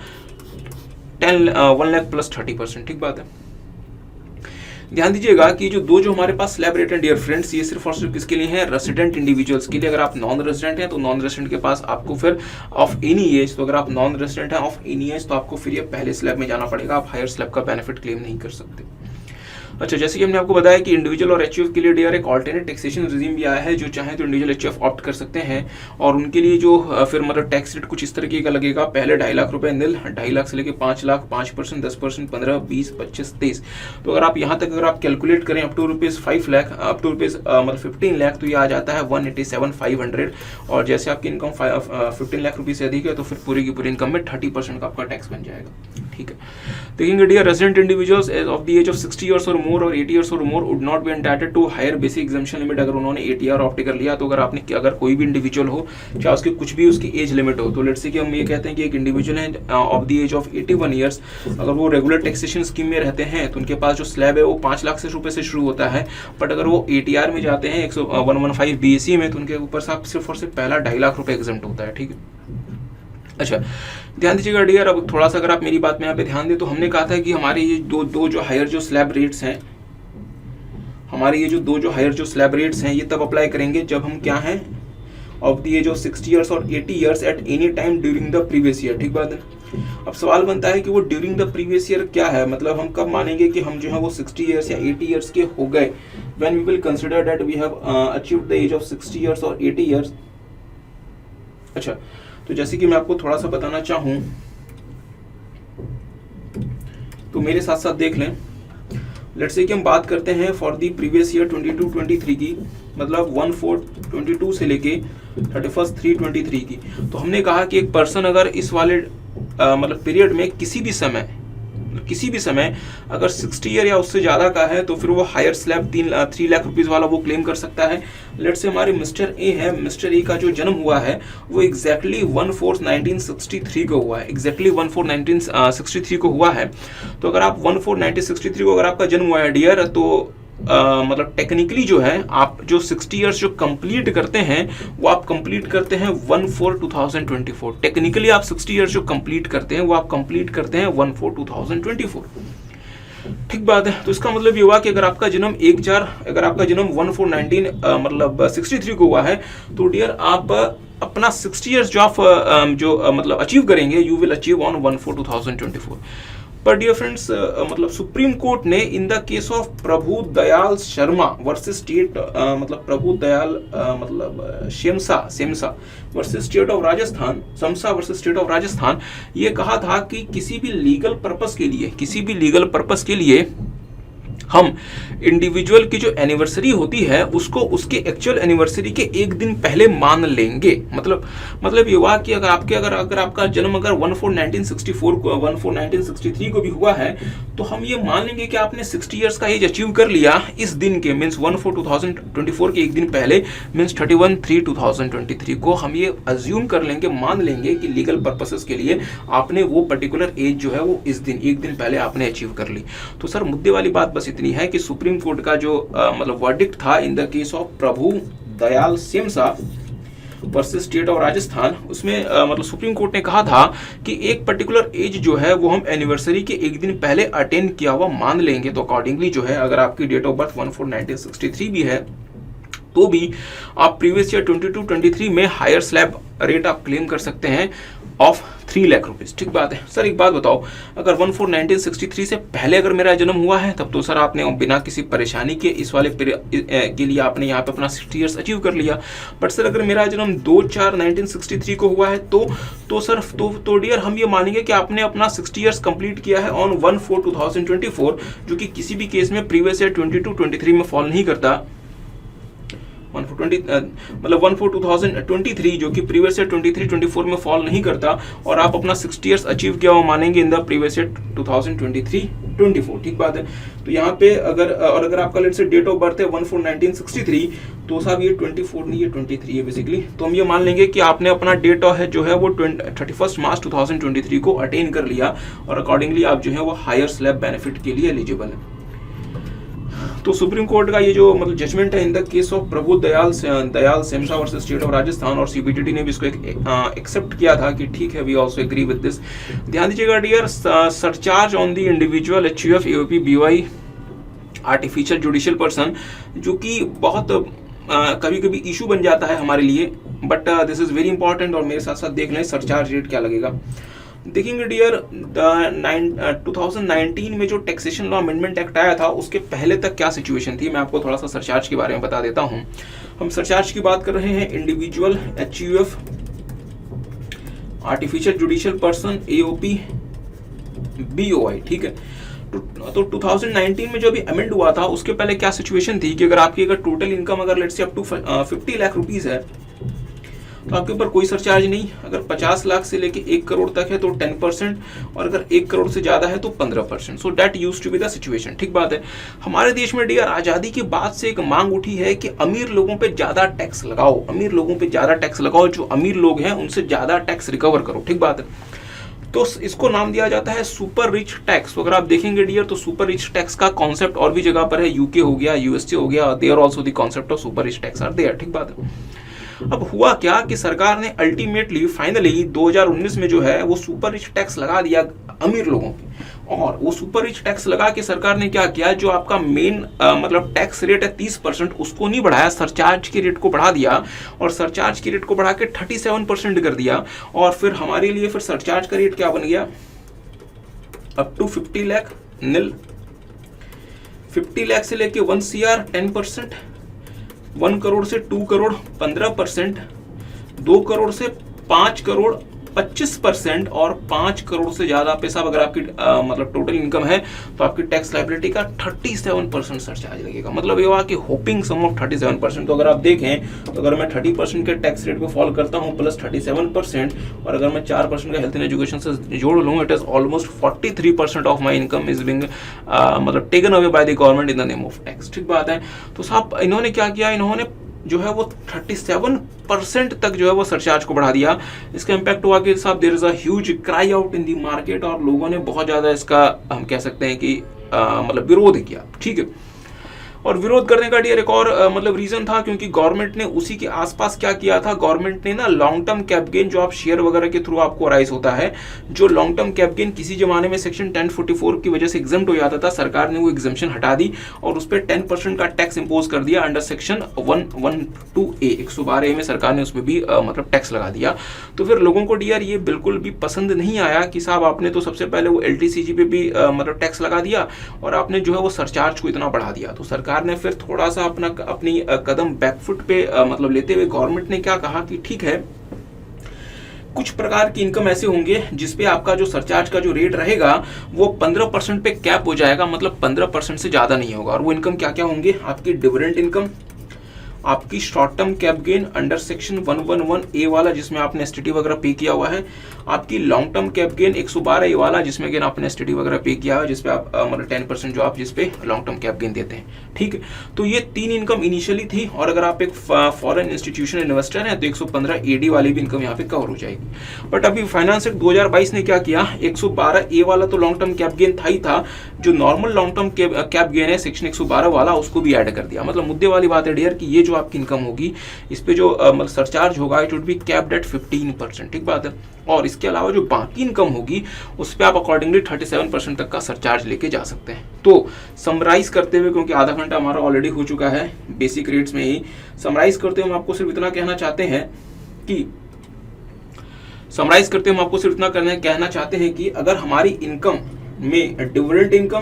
1 लाख प्लस 30%। ठीक बात है। ध्यान दीजिएगा कि जो हमारे पास स्लैब रेट है डियर फ्रेंड्स, ये सिर्फ और सिर्फ किसके लिए है? रेसिडेंट इंडिविजुअल्स के लिए। अगर आप नॉन रेसिडेंट हैं तो नॉन रेसिडेंट के पास आपको फिर ऑफ एनी एज, तो अगर आप नॉन रेसिडेंट हैं ऑफ एनी एज तो आपको फिर ये पहले स्लैब में जाना पड़ेगा, आप हायर स्लैब का बेनिफिट क्लेम नहीं कर सकते। अच्छा, जैसे कि हमने आपको बताया कि इंडिविजुअल और एचयूएफ के लिए डियर एक ऑल्टरनेट टैक्सेशन रिजीम भी आया है, जो चाहे तो इंडिविजुअल एचयूएफ ऑप्ट कर सकते हैं, और उनके लिए जो फिर मतलब टैक्स रेट कुछ इस तरीके का लगेगा। पहले 2.5 लाख रुपए नील, 2.5 लाख से लेकर 5 लाख, 5%, 10%, 15, 20, 25, 23। तो अगर आप यहाँ तक अगर आप कैलकुलेट करें up to rupees 5 lakh, up to rupees मतलब 15 लाख, तो ये आ जाता है 187,500। और जैसे आपकी इनकम 15 लाख रुपये से अधिक है तो फिर पूरी की पूरी इनकम में 30% का आपका टैक्स बन जाएगा। ठीक है, देखेंगे dear resident individuals of the age of 60 years और मोर और 80 ईयर्स और more would not be entitled to higher basic exemption limit. अगर उन्होंने 80 ईयर ऑप्ट कर लिया, तो अगर कोई भी इंडिविजुअल हो, चाहे उसकी कुछ भी उसकी एज लिमिट हो, तो लेट्स से कि हम ये कहते हैं कि एक इंडिविजुअल है of the age of 81 years, अगर वो रेगुलर टैक्सेशन स्कीम में रहते हैं तो उनके पास जो स्लैब है वो 5 लाख रुपए से शुरू होता है। बट अगर वो ATR में जाते हैं 115 BAC में, तो उनके ऊपर सिर्फ और सिर्फ पहला 2.5 लाख रुपए एग्जम्प्ट होता है। ठीक है, अच्छा ध्यान दीजिएगा डियर, अब थोड़ा सा अगर आप मेरी बात में यहाँ पे ध्यान दें, तो हमने कहा था कि हमारे ये दो जो हायर जो स्लैब रेट्स हैं, हमारे ये दो जो हायर जो स्लैब रेट्स हैं, ये तब अप्लाई करेंगे जब हम क्या हैं of the age of 60 years और 80 years at any time during the previous year. ठीक बात है। अब सवाल बनता है कि वो ड्यूरिंग द प्रीवियस ईयर क्या है, मतलब हम कब मानेंगे कि हम जो है वो 60 ईयर्स या 80 ईयर्स के हो गए, when we will consider that we have achieved the age of 60 years और 80 ईयर्स। अच्छा, तो जैसे कि मैं आपको थोड़ा सा बताना चाहूं, तो मेरे साथ साथ देख लें। लेट्स से कि हम बात करते हैं फॉर दी प्रीवियस ईयर 22-23 की, मतलब 1/4/22 से लेके 31/3/23 की। तो हमने कहा कि एक पर्सन अगर इस वाले मतलब पीरियड में किसी भी समय अगर 60 ईयर या उससे ज़्यादा का है, तो फिर वो हायर स्लैब 3 लाख रुपीज़ वाला वो क्लेम कर सकता है। लेट्स से हमारे मिस्टर ए है, मिस्टर ए का जो जन्म हुआ है वो एग्जैक्टली 1/4/1963 को हुआ है, एग्जैक्टली 1/4/1963 को हुआ है। तो अगर आप 1/4/1963 को अगर आपका जन्म हुआ है डियर, तो मतलब टेक्निकली जो है आप जो 60 ईयर्स जो कंप्लीट करते हैं वो आप कंप्लीट करते हैं 1/4/2024। टेक्निकली आप 60 ईयर्स जो कंप्लीट करते हैं वो आप कंप्लीट करते हैं 1/4/2024। ठीक बात है। तो इसका मतलब ये हुआ कि अगर आपका जन्म 1/4/19 मतलब 63 को हुआ है, तो डियर आप अपना 60 ईयर्स जो आप मतलब अचीव करेंगे, यू विल अचीव ऑन 1/4/2024। पर डियर फ्रेंड्स, मतलब सुप्रीम कोर्ट ने in the case of Prabhu Dayal Sharma versus state मतलब प्रभु दयाल मतलब Sesma versus state of Rajasthan, Sesma versus state of Rajasthan, ये कहा था कि किसी भी लीगल पर्पस के लिए हम इंडिविजुअल की जो एनिवर्सरी होती है उसको उसके एक्चुअल एनिवर्सरी के एक दिन पहले मान लेंगे। मतलब ये हुआ कि अगर आपका जन्म अगर 1/4/1964 को 1/4/1963 को भी हुआ है, तो हम ये मान लेंगे कि आपने 60 ईयर्स का एज अचीव कर लिया इस दिन के, मीन्स 1/4/2024 के एक दिन पहले, मीन्स 31/3/2023 को हम ये अज्यूम कर लेंगे, मान लेंगे कि लीगल पर्पसेस के लिए आपने वो पर्टिकुलर एज जो है वो इस दिन एक दिन पहले आपने अचीव कर ली। तो सर मुद्दे वाली बात बस इतनी है कि सुप्रीम कोर्ट का जो मतलब वर्डिक्ट था in the case of Prabhu Dayal Sesma versus state of Rajasthan, उसमें मतलब सुप्रीम कोर्ट ने कहा था कि एक पर्टिकुलर एज जो है वो हम एनिवर्सरी के एक दिन पहले अटेन किया हुआ मान लेंगे। तो अकॉर्डिंगली जो है अगर आपकी डेट ऑफ बर्थ 1/4/1963 भी है, तो भी आप प्रीवियस ईयर 22-23 में हायर स्लैब रेट आप क्लेम कर सकते हैं ऑफ 3 लाख रुपीज। ठीक बात है। सर एक बात बताओ, अगर 1/4/1963 से पहले अगर मेरा जन्म हुआ है, तब तो सर आपने बिना किसी परेशानी के इस वाले के लिए आपने यहाँ पे अपना 60 ईयर्स अचीव कर लिया। बट सर अगर मेरा जन्म 2/4/1963 को हुआ है, तो सर तो डियर हम ये मानेंगे कि आपने अपना 60 ईयर्स कंप्लीट किया है ऑन 1/4/2024, जो कि किसी भी केस में प्रीवियस ईयर 22-23 में फॉल नहीं करता। 2023 जो कि प्रीवियस ईयर 23-24 में फॉल नहीं करता और आप अपना 60 इयर्स अचीव किया हुआ मानेंगे इन द प्रीवियस ईयर 2023-24, ठीक बात है। तो यहाँ पे अगर आपका लेट से डेट ऑफ बर्थ है 1/4/1963 तो साहब ये 24 नहीं, ये 23 है बेसिकली। तो हम ये मान लेंगे कि आपने अपना डेट है जो है वो 31 मार्च 2023 को अटेन कर लिया और अकॉर्डिंगली आप जो है वो हायर स्लैब बेनिफिट के लिए एलिजिबल है। तो सुप्रीम कोर्ट का ये जो मतलब जजमेंट है in the case of Prabhu Dayal Sesma versus state of Rajasthan, और सीबीडीटी ने भी इसको एक्सेप्ट किया था कि ठीक है, we also agree with this. ध्यान दीजिएगा dear, surcharge on the individual HUF AOP BOI artificial judicial person, जो कि बहुत कभी कभी इशू बन जाता है हमारे लिए, but this is very important. और मेरे साथ साथ देख लें सरचार्ज रेट क्या लगेगा। देखेंगे डियर, 2019 में जो टैक्सेशन लॉ अमेंडमेंट एक्ट आया था उसके पहले तक क्या सिचुएशन थी, मैं आपको थोड़ा सा सरचार्ज के बारे में बता देता हूं। हम सरचार्ज की बात कर रहे हैं individual HUF artificial judicial person AOP BOI, ठीक है। तो 2019 में जो अभी अमेंड हुआ था उसके पहले क्या सिचुएशन थी कि अगर टोटल इनकम अगर let's say up to 50 lakh rupees है तो आपके ऊपर कोई सरचार्ज नहीं। अगर 50 लाख से लेके 1 करोड़ तक है तो 10%, और अगर 1 करोड़ से ज्यादा है तो 15%। So that used to be the situation, ठीक बात है। हमारे देश में डियर आजादी के बाद से एक मांग उठी है कि अमीर लोगों पे ज्यादा टैक्स लगाओ, अमीर लोगों पे ज्यादा टैक्स लगाओ, जो अमीर लोग हैं उनसे ज्यादा टैक्स रिकवर करो, ठीक बात है। तो इसको नाम दिया जाता है सुपर रिच टैक्स। तो अगर आप देखेंगे डियर तो सुपर रिच टैक्स का कॉन्सेप्ट और भी जगह पर है, यूके हो गया, यूएसए हो गया, there also the concept of super rich tax are there, ठीक बात है। अब हुआ क्या कि सरकार ने अल्टीमेटली फाइनली 2019 में जो है वो सुपर रिच टैक्स लगा दिया अमीर लोगों पे, और वो सुपर रिच टैक्स लगा के सरकार ने क्या किया, जो आपका मेन मतलब टैक्स रेट है 30%, उसको नहीं बढ़ाया, सरचार्ज के रेट को बढ़ा दिया, और सरचार्ज के रेट को बढ़ा के 37% कर दिया। और फिर हमारे लिए फिर सरचार्ज का रेट क्या बन गया, अप टू 50 लाख नील, 50 लाख से लेके 1 CR 10%, 1 करोड़ से 2 करोड़ 15%, 2 करोड़ से 5 करोड़ 25%, और 5 करोड़ से ज्यादा पैसा अगर आपकी मतलब टोटल इनकम है तो आपकी टैक्स लायबिलिटी का 37% सरचार्ज लगेगा। मतलब ये हुआ कि होपिंग सम ऑफ 37%। तो अगर आप देखें तो अगर मैं 30% के टैक्स रेट पे फॉल करता हूं प्लस 37%, और अगर मैं 4% का हेल्थ एंड एजुकेशन से जोड़ लूँ, it is almost 43% of my income is being मतलब taken away by the government in the name of tax, ठीक बात है। तो साहब इन्होंने क्या किया, इन्होंने जो है वो 37% तक जो है वो सरचार्ज को बढ़ा दिया। इसका इम्पैक्ट हुआ कि साहब there is a huge cry out in the market, और लोगों ने बहुत ज्यादा इसका हम कह सकते हैं कि मतलब विरोध किया, ठीक है। और विरोध करने का डियर एक और मतलब रीजन था, क्योंकि गवर्नमेंट ने उसी के आसपास क्या किया था, गवर्नमेंट ने ना लॉन्ग टर्म कैप गेन जो आप शेयर वगैरह के थ्रू आपको राइज होता है, जो लॉन्ग टर्म कैप गेन किसी जमाने में सेक्शन 1044 की वजह से एग्जम्प्ट हो जाता था, सरकार ने वो एग्जम्पशन हटा दी और उस पर 10% का टैक्स इंपोज कर दिया अंडर सेक्शन 112A 112A में सरकार ने उसमें भी मतलब टैक्स लगा दिया। तो फिर लोगों को डियर ये बिल्कुल भी पसंद नहीं आया कि साहब आपने तो सबसे पहले वो LTCG पे भी मतलब टैक्स लगा दिया और आपने जो है वो सरचार्ज को इतना बढ़ा दिया। तो सरकार ने फिर थोड़ा सा अपनी कदम बैकफुट पे मतलब लेते हुए गवर्नमेंट ने क्या कहा कि ठीक है, कुछ प्रकार की इनकम ऐसे होंगे जिसपे आपका जो सरचार्ज का जो रेट रहेगा वो 15% पे कैप हो जाएगा, मतलब 15% से ज्यादा नहीं होगा। और वो इनकम क्या क्या होंगे, आपकी डिविडेंड इनकम, आपकी short term cap gain under section 111A वाला जिसमें आपने STT वगैरह पे किया हुआ है, आपकी long term cap gain 112A वाला जिसमें अगेन आपने STT वगैरह पे किया है, जिसपे आप मतलब 10% जो आप जिसपे लॉन्ग टर्म कैप गेन देते हैं, ठीक है। तो ये 3 इनकम इनिशियली थी, और अगर आप एक फॉरेन इंस्टीट्यूशनल इन्वेस्टर हैं तो 115AD वाली भी इनकम यहाँ पे कवर हो जाएगी। बट अभी फाइनेंस एक्ट 2022 ने क्या किया, 112A वाला तो लॉन्ग टर्म कैप गेन था ही था, जो normal long term cap gain है सेक्शन 112 वाला उसको भी ऐड कर दिया। मतलब मुद्दे वाली बात है डियर कि ये जो आपकी इनकम होगी इस पे जो मतलब सरचार्ज होगा it would be capped at 15%, ठीक बात है। और इसके अलावा जो बाकी इनकम होगी उस पे आप अकॉर्डिंगली 37% तक का सरचार्ज लेके जा सकते हैं। तो समराइज करते हुए, क्योंकि आधा घंटा हमारा ऑलरेडी हो चुका है बेसिक रेट्स में ही, समराइज करते हुए हम आपको सिर्फ इतना कहना चाहते हैं कि अगर हमारी इनकम में dividend income,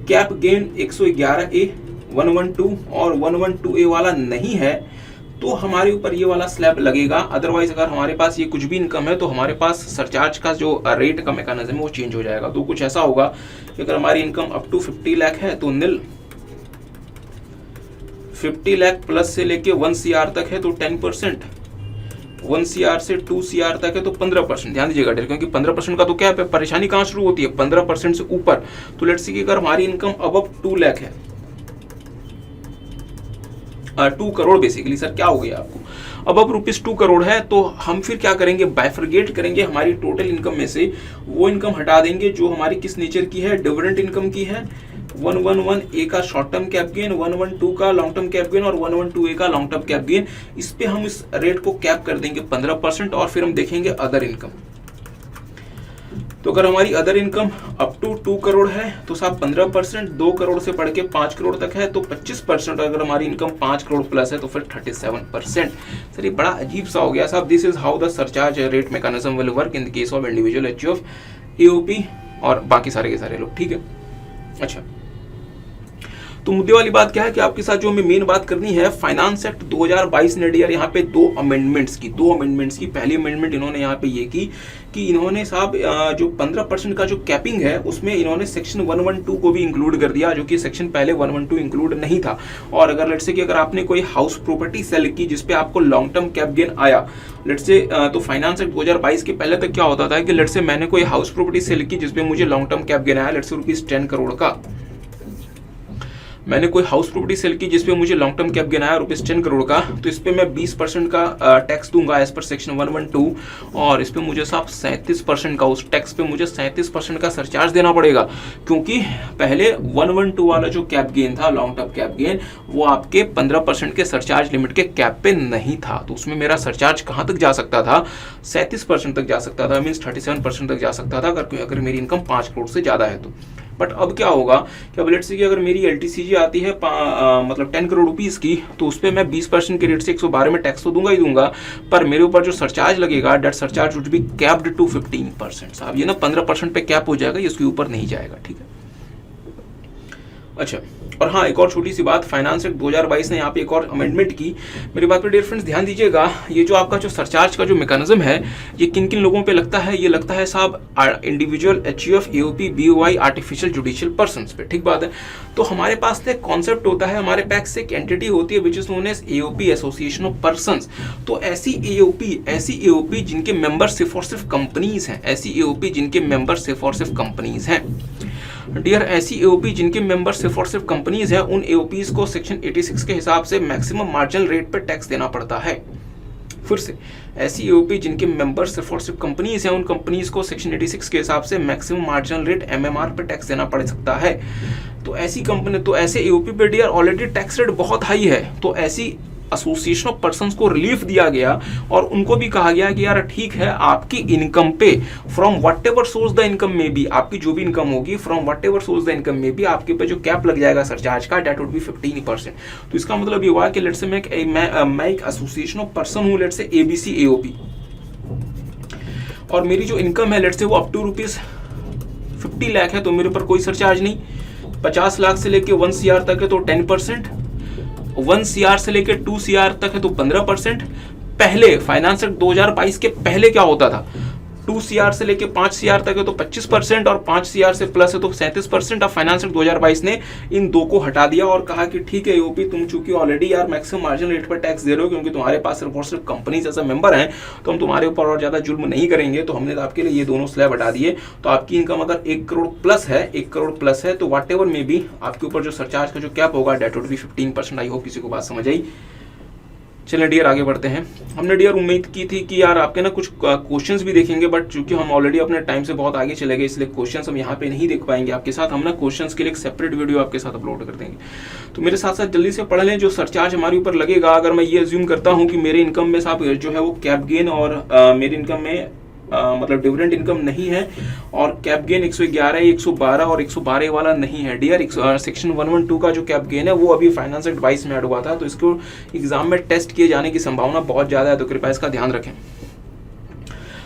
cap gain 111A 112 और 112A वाला नहीं है तो हमारे ऊपर ये वाला स्लैब लगेगा। अदरवाइज अगर हमारे पास ये कुछ भी इनकम है तो हमारे पास सरचार्ज का जो रेट का मैकेनिज्म है वो चेंज हो जाएगा। तो कुछ ऐसा होगा कि अगर हमारी इनकम अप टू 50 लाख है तो नील, 50 लाख प्लस से लेके 1 CR तक है तो 10%, 1 CR से 2 CR तक है तो 15%। ध्यान दीजिएगा क्योंकि 15% का तो क्या है, परेशानी कहाँ शुरू होती है, 15% से ऊपर। तो लेट्स सी कि अगर हमारी इनकम अबव 2 लाख है, 2 करोड़ बेसिकली, सर क्या हो गया आपको, अब रुपीज 2 करोड़ है, तो हम फिर क्या करेंगे, बाइफरगेट करेंगे हमारी टोटल इनकम में से वो इनकम हटा देंगे जो हमारी किस नेचर की है, डिविडेंड इनकम की है। 111 ए का शॉर्ट टर्म कैप गेन, 112 का लॉन्ग टर्म कैप गेन और 112 ए का लॉन्ग टर्म कैप गेन। इस पे हम इस रेट को कैप कर देंगे 15% और फिर हम देखेंगे अदर इनकम। तो अगर हमारी other income up to 2 crore है तो साहब 15%, 2 करोड़ से बढ़ के 5 करोड़ तक है तो 25%, अगर हमारी इनकम 5 करोड़ प्लस है तो फिर 37%। सर ये बड़ा अजीब सा हो गया साहब। This is how the surcharge rate mechanism will work in the case of individual HUF, AOP और बाकी सारे के सारे लोग, ठीक है। अच्छा, तो मुद्दे वाली बात क्या है कि आपके साथ जो हमें मेन बात करनी है, फाइनेंस एक्ट 2022 ने डियर यहाँ पे 2 अमेंडमेंट्स की। पहली अमेंडमेंट इन्होंने यहाँ पे ये की कि इन्होंने साहब जो 15% का जो कैपिंग है उसमें इन्होंने सेक्शन 112 को भी इंक्लूड कर दिया, जो कि सेक्शन पहले 112 इंक्लूड नहीं था। और अगर लेट्स से कि अगर आपने कोई हाउस प्रॉपर्टी सेल की जिसपे आपको लॉन्ग टर्म कैप गेन आया, लेट्स से तो फाइनेंस एक्ट 2022 के पहले तक क्या होता था कि लेट्स से मैंने कोई हाउस प्रॉपर्टी सेल की जिसपे मुझे लॉन्ग टर्म कैप गेन आया, लेट्स से रुपीज 10 करोड़ का, मैंने कोई हाउस प्रॉपर्टी सेल की जिसपे मुझे लॉन्ग टर्म कैप गेन आया रुपीज 10 करोड़ का, तो इस पे मैं 20% का टैक्स दूंगा एज पर सेक्शन 112 और इस पे मुझे साहब 37% का, उस टैक्स पे मुझे 37% का सरचार्ज देना पड़ेगा, क्योंकि पहले 112 वाला जो कैप गेन था, लॉन्ग टर्म कैप गेन, वो आपके 15% के सरचार्ज लिमिट के कैप पे नहीं था। तो उसमें मेरा सरचार्ज कहाँ तक जा सकता था, 37% तक जा सकता था, मीन्स 37% तक जा सकता था अगर मेरी इनकम 5 करोड़ से ज्यादा है तो। बट अब क्या होगा कि अब लेट्स से कि अगर मेरी LTCG आती है मतलब 10 करोड़ रुपीस की, तो उस पर मैं 20% के रेट से 112 में टैक्स तो दूंगा ही दूंगा, पर मेरे ऊपर जो सरचार्ज लगेगा, that surcharge would be capped to 15%। साहब ये ना 15% पे कैप हो जाएगा, इसके ऊपर नहीं जाएगा, ठीक है। अच्छा, और हाँ एक और छोटी सी बात, फाइनेंस एक्ट 2022 ने यहाँ पे एक और अमेंडमेंट की। मेरी बात पे डियर फ्रेंड्स ध्यान दीजिएगा, ये जो आपका जो सरचार्ज का जो मैकेनिज्म है, ये किन किन लोगों पे लगता है, ये लगता है साहब individual, HUF, AOP, BOI, artificial judicial persons पे, ठीक बात है। तो हमारे पास एक कॉन्सेप्ट होता है, हमारे पास एक एंटिटी होती है which is known as AOP, association of persons. तो ऐसी एओपी जिनके मेंबर सिर्फ और सिर्फ कंपनीज हैं, ऐसी एओपी जिनके मेंबर सिर्फ और सिर्फ कंपनीज हैं डियर, ऐसी एओपी जिनके मेंबर सिर्फ और सिर्फ कंपनीज है, उन एओपीज को सेक्शन 86 के हिसाब से मैक्सिमम मार्जिनल रेट पे टैक्स देना पड़ता है। फिर से, ऐसी एओपी जिनके मेंबर सिर्फ और सिर्फ कंपनीज हैं, उन कंपनीज को सेक्शन 86 के हिसाब से मैक्सिमम मार्जिनल रेट MMR पे टैक्स देना पड़ सकता है। तो ऐसी कंपनी, तो ऐसे एओपी पे डियर ऑलरेडी टैक्स रेट बहुत हाई है, तो ऐसी एसोसिएशन ऑफ पर्सन्स को रिलीफ दिया गया और उनको भी कहा गया कि यार ठीक है, आपकी इनकम पे from what ever source the income में भी, आपकी जो भी इनकम होगी from what ever source the income में भी आपके पे जो कैप लग जाएगा सरचार्ज का, डेट वुड बी 15%। तो इसका मतलब ये हुआ कि लेट्स से मैं एक एसोसिएशन ऑफ पर्सन हूँ, लेट्स से ABC AOP, और मेरी जो इनकम है लेट्स से वो अप टू रुपीज 50 लाख है, तो मेरे ऊपर कोई सरचार्ज नहीं। 50 लाख से लेके 1 CR तक है तो 10%, 1 CR से लेके 2 CR तक है तो 15%। पहले फाइनेंस एक्ट 2022 के पहले क्या होता था, 2 CR से लेके 5 CR तक है तो 25% और 5 CR से प्लस है तो 37%। अब फाइनेंस एक्ट 2022 ने इन दो को हटा दिया और कहा कि ठीक है एओपी, तुम चूंकि ऑलरेडी यार मैक्सिमम मार्जिनल रेट पर टैक्स दे रहे हो, क्योंकि तुम्हारे पास सिर्फ और सिर्फ कंपनीज ऐसा मेंबर हैं, तो हम तुम्हारे ऊपर और ज्यादा जुल्म नहीं करेंगे। तो हमने आपके लिए ये दोनों स्लैब हटा दिए। तो आपकी इनकम अगर 1 करोड़ प्लस है, 1 करोड़ प्लस है, तो वट एवर में भी आपके ऊपर जो सरचार्ज का जो कैप होगा that would be 15%। I hope किसी को बात समझ आई। चलिए डियर आगे बढ़ते हैं। हमने डियर उम्मीद की थी कि यार आपके ना कुछ क्वेश्चंस भी देखेंगे, बट चूंकि हम ऑलरेडी अपने टाइम से बहुत आगे चले गए, इसलिए क्वेश्चंस हम यहाँ पे नहीं देख पाएंगे आपके साथ। हम ना क्वेश्चंस के लिए एक सेपरेट वीडियो आपके साथ अपलोड कर देंगे। तो मेरे साथ साथ जल्दी से पढ़ लें जो सरचार्ज हमारे ऊपर लगेगा। अगर मैं ये अज्यूम करता हूँ कि मेरे इनकम में साहब जो है वो कैप गेन और मेरी इनकम में मतलब डिविडेंड इनकम नहीं है और कैप गेन 111 112 और 112 वाला नहीं है डियर। सेक्शन 112 का जो कैप गेन है वो अभी फाइनेंस एक्ट 22 में ऐड हुआ था, तो इसको एग्जाम में टेस्ट किए जाने की संभावना बहुत ज्यादा है, तो कृपया इसका ध्यान रखें।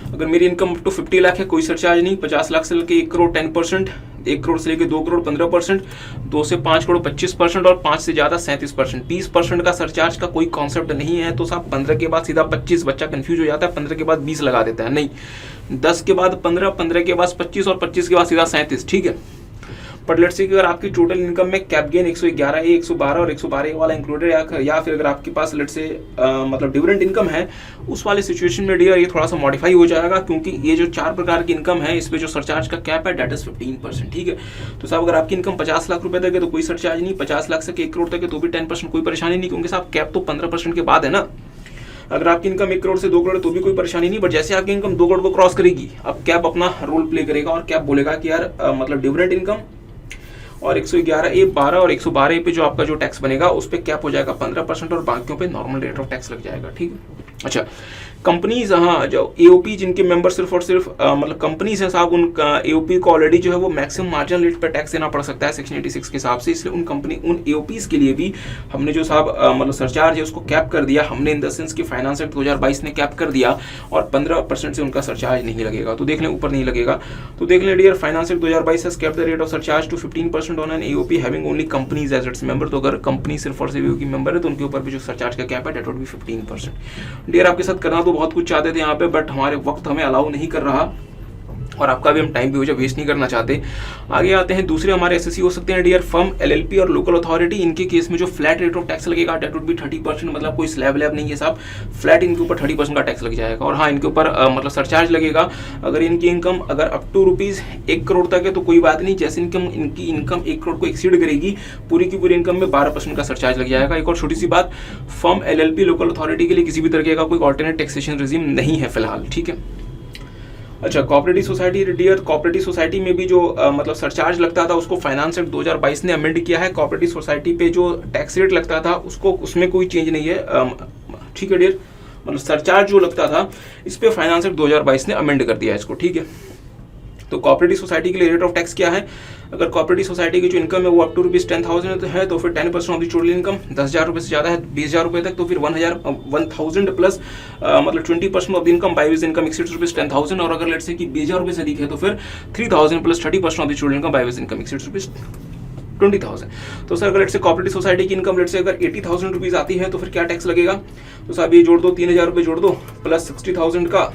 अगर मेरी इनकम अप टू 50 लाख है कोई सरचार्ज नहीं, 50 लाख से लेकर 1 करोड़ 10%, 1 करोड़ से लेकर 2 करोड़ 15%, 2 से 5 करोड़ 25% और 5 से ज्यादा 37%। 20% का सरचार्ज का कोई कॉन्सेप्ट नहीं है। तो साहब 15 के बाद सीधा 25, बच्चा कंफ्यूज हो जाता है, 15 के बाद 20 लगा देता है, नहीं, 10 के बाद 15, 15 के बाद 25 और 25 के बाद सीधा 37, ठीक है। बट लेट्स से कि अगर आपकी टोटल इनकम में कैप गेन 111A 112 और 112A वाला इंक्लूडेड या फिर अगर आपके पास लेट्स से मतलब डिविडेंड इनकम है, उस वाले सिचुएशन में डियर ये थोड़ा सा मॉडिफाई हो जाएगा, क्योंकि ये जो 4 प्रकार की इनकम है इस पे जो सरचार्ज का कैप है डेट इज 15%। ठीक है, तो साहब अगर आपकी इनकम 50 लाख रुपए तक है तो कोई सरचार्ज नहीं, 50 लाख से 1 करोड़ तक है तो भी 10% कोई परेशानी नहीं, क्योंकि साहब कैप तो 15% के बाद है ना। अगर आपकी इनकम 1 करोड़ से 2 करोड़ तो भी कोई परेशानी नहीं, बट जैसे आपकी इनकम 2 करोड़ को क्रॉस करेगी, अब कैप अपना रोल प्ले करेगा और कैप बोलेगा कि यार मतलब डिविडेंड इनकम और 111A 12 और 112A पे जो आपका जो टैक्स बनेगा उस पर कैप हो जाएगा 15% और बाकियों पे नॉर्मल रेट ऑफ टैक्स लग जाएगा। ठीक है, अच्छा कंपनीज, हाँ जो एओपी जिनके मेंबर सिर्फ और सिर्फ मतलब कंपनीज हैं साहब, उन एओपी को ऑलरेडी जो है वो मैक्सिमम मार्जिनल रेट पर टैक्स देना पड़ सकता है सेक्शन 86 के हिसाब से, इसलिए उन एओपीज के लिए भी हमने जो साहब मतलब सरचार्ज है उसको कैप कर दिया हमने, इन द सेंस कि फाइनेंस एक्ट 2022 ने कैप कर दिया और 15% से उनका सरचार्ज नहीं लगेगा। तो देख लें ऊपर नहीं लगेगा, तो देख लें dear finance act 2022 has kept the rate of surcharge to 15% on an AOP having only companies as its member. तो अगर कंपनी सिर्फ और सिर्फ एओपी मेंबर है तो उनके ऊपर भी जो सरचार्ज का कैप है दैट वुड बी 15%। डियर आपके साथ करना तो बहुत कुछ चाहते थे यहाँ पे, बट हमारे वक्त हमें अलाउ नहीं कर रहा और आपका भी हम टाइम भी वेस्ट नहीं करना चाहते। आगे आते हैं दूसरे हमारे एसएससी हो सकते हैं डियर फर्म, एलएलपी और लोकल अथॉरिटी। इनके केस में जो फ्लैट रेट ऑफ टैक्स लगेगा डेट वुड बी 30%, मतलब कोई स्लैब लैब नहीं है साहब, फ्लैट इनके ऊपर 30% का टैक्स लग जाएगा। और हाँ इनके ऊपर मतलब सरचार्ज लगेगा अगर इनकी इनकम अगर अप टू ₹1 करोड़ तक है तो कोई बात नहीं, जैसे इनकी इनकम 1 करोड़ को एक्सीड करेगी पूरी की पूरी इनकम में 12% का सरचार्ज लग जाएगा। एक और छोटी सी बात, फर्म एलएलपी लोकल अथॉरिटी के लिए किसी भी तरीके का कोई ऑल्टरनेट टैक्सेशन रेजिम नहीं है फिलहाल। ठीक है, अच्छा cooperative society dear, cooperative society में भी जो मतलब सरचार्ज लगता था उसको फाइनेंस एक्ट 2022 ने अमेंड किया है। कोऑपरेटिव सोसाइटी पे जो टैक्स रेट लगता था उसको उसमें कोई चेंज नहीं है। ठीक है डियर, मतलब सरचार्ज जो लगता था इस पे फाइनेंस एक्ट 2022 ने अमेंड कर दिया है इसको। ठीक है, तो कोऑपरेटिव सोसाइटी के लिए रेट ऑफ टैक्स क्या है, अगर कोऑपरेटिव सोसाइटी की जो इनकम है वो अप टू ₹10,000 है तो फिर 10% ऑफ द टोटल इनकम, 10,000 रुपये से ज़्यादा है 20,000 रुपये तक तो फिर 1,000 प्लस मतलब 20% of the income by which income exceeds ₹10,000, और अगर लेट्स से कि 20,000 रुपये से अधिक है तो फिर 3,000 plus 30% of the total income by which income exceeds ₹20,000। तो सर अगर लेट्स से कोऑपरेटिव सोसाइटी की इनकम लेट्स से अगर 80,000 रुपीज़ आती है तो फिर क्या टैक्स लगेगा, तो साहब ये जोड़ दो 3,000 रुपये जोड़ दो प्लस 60,000 का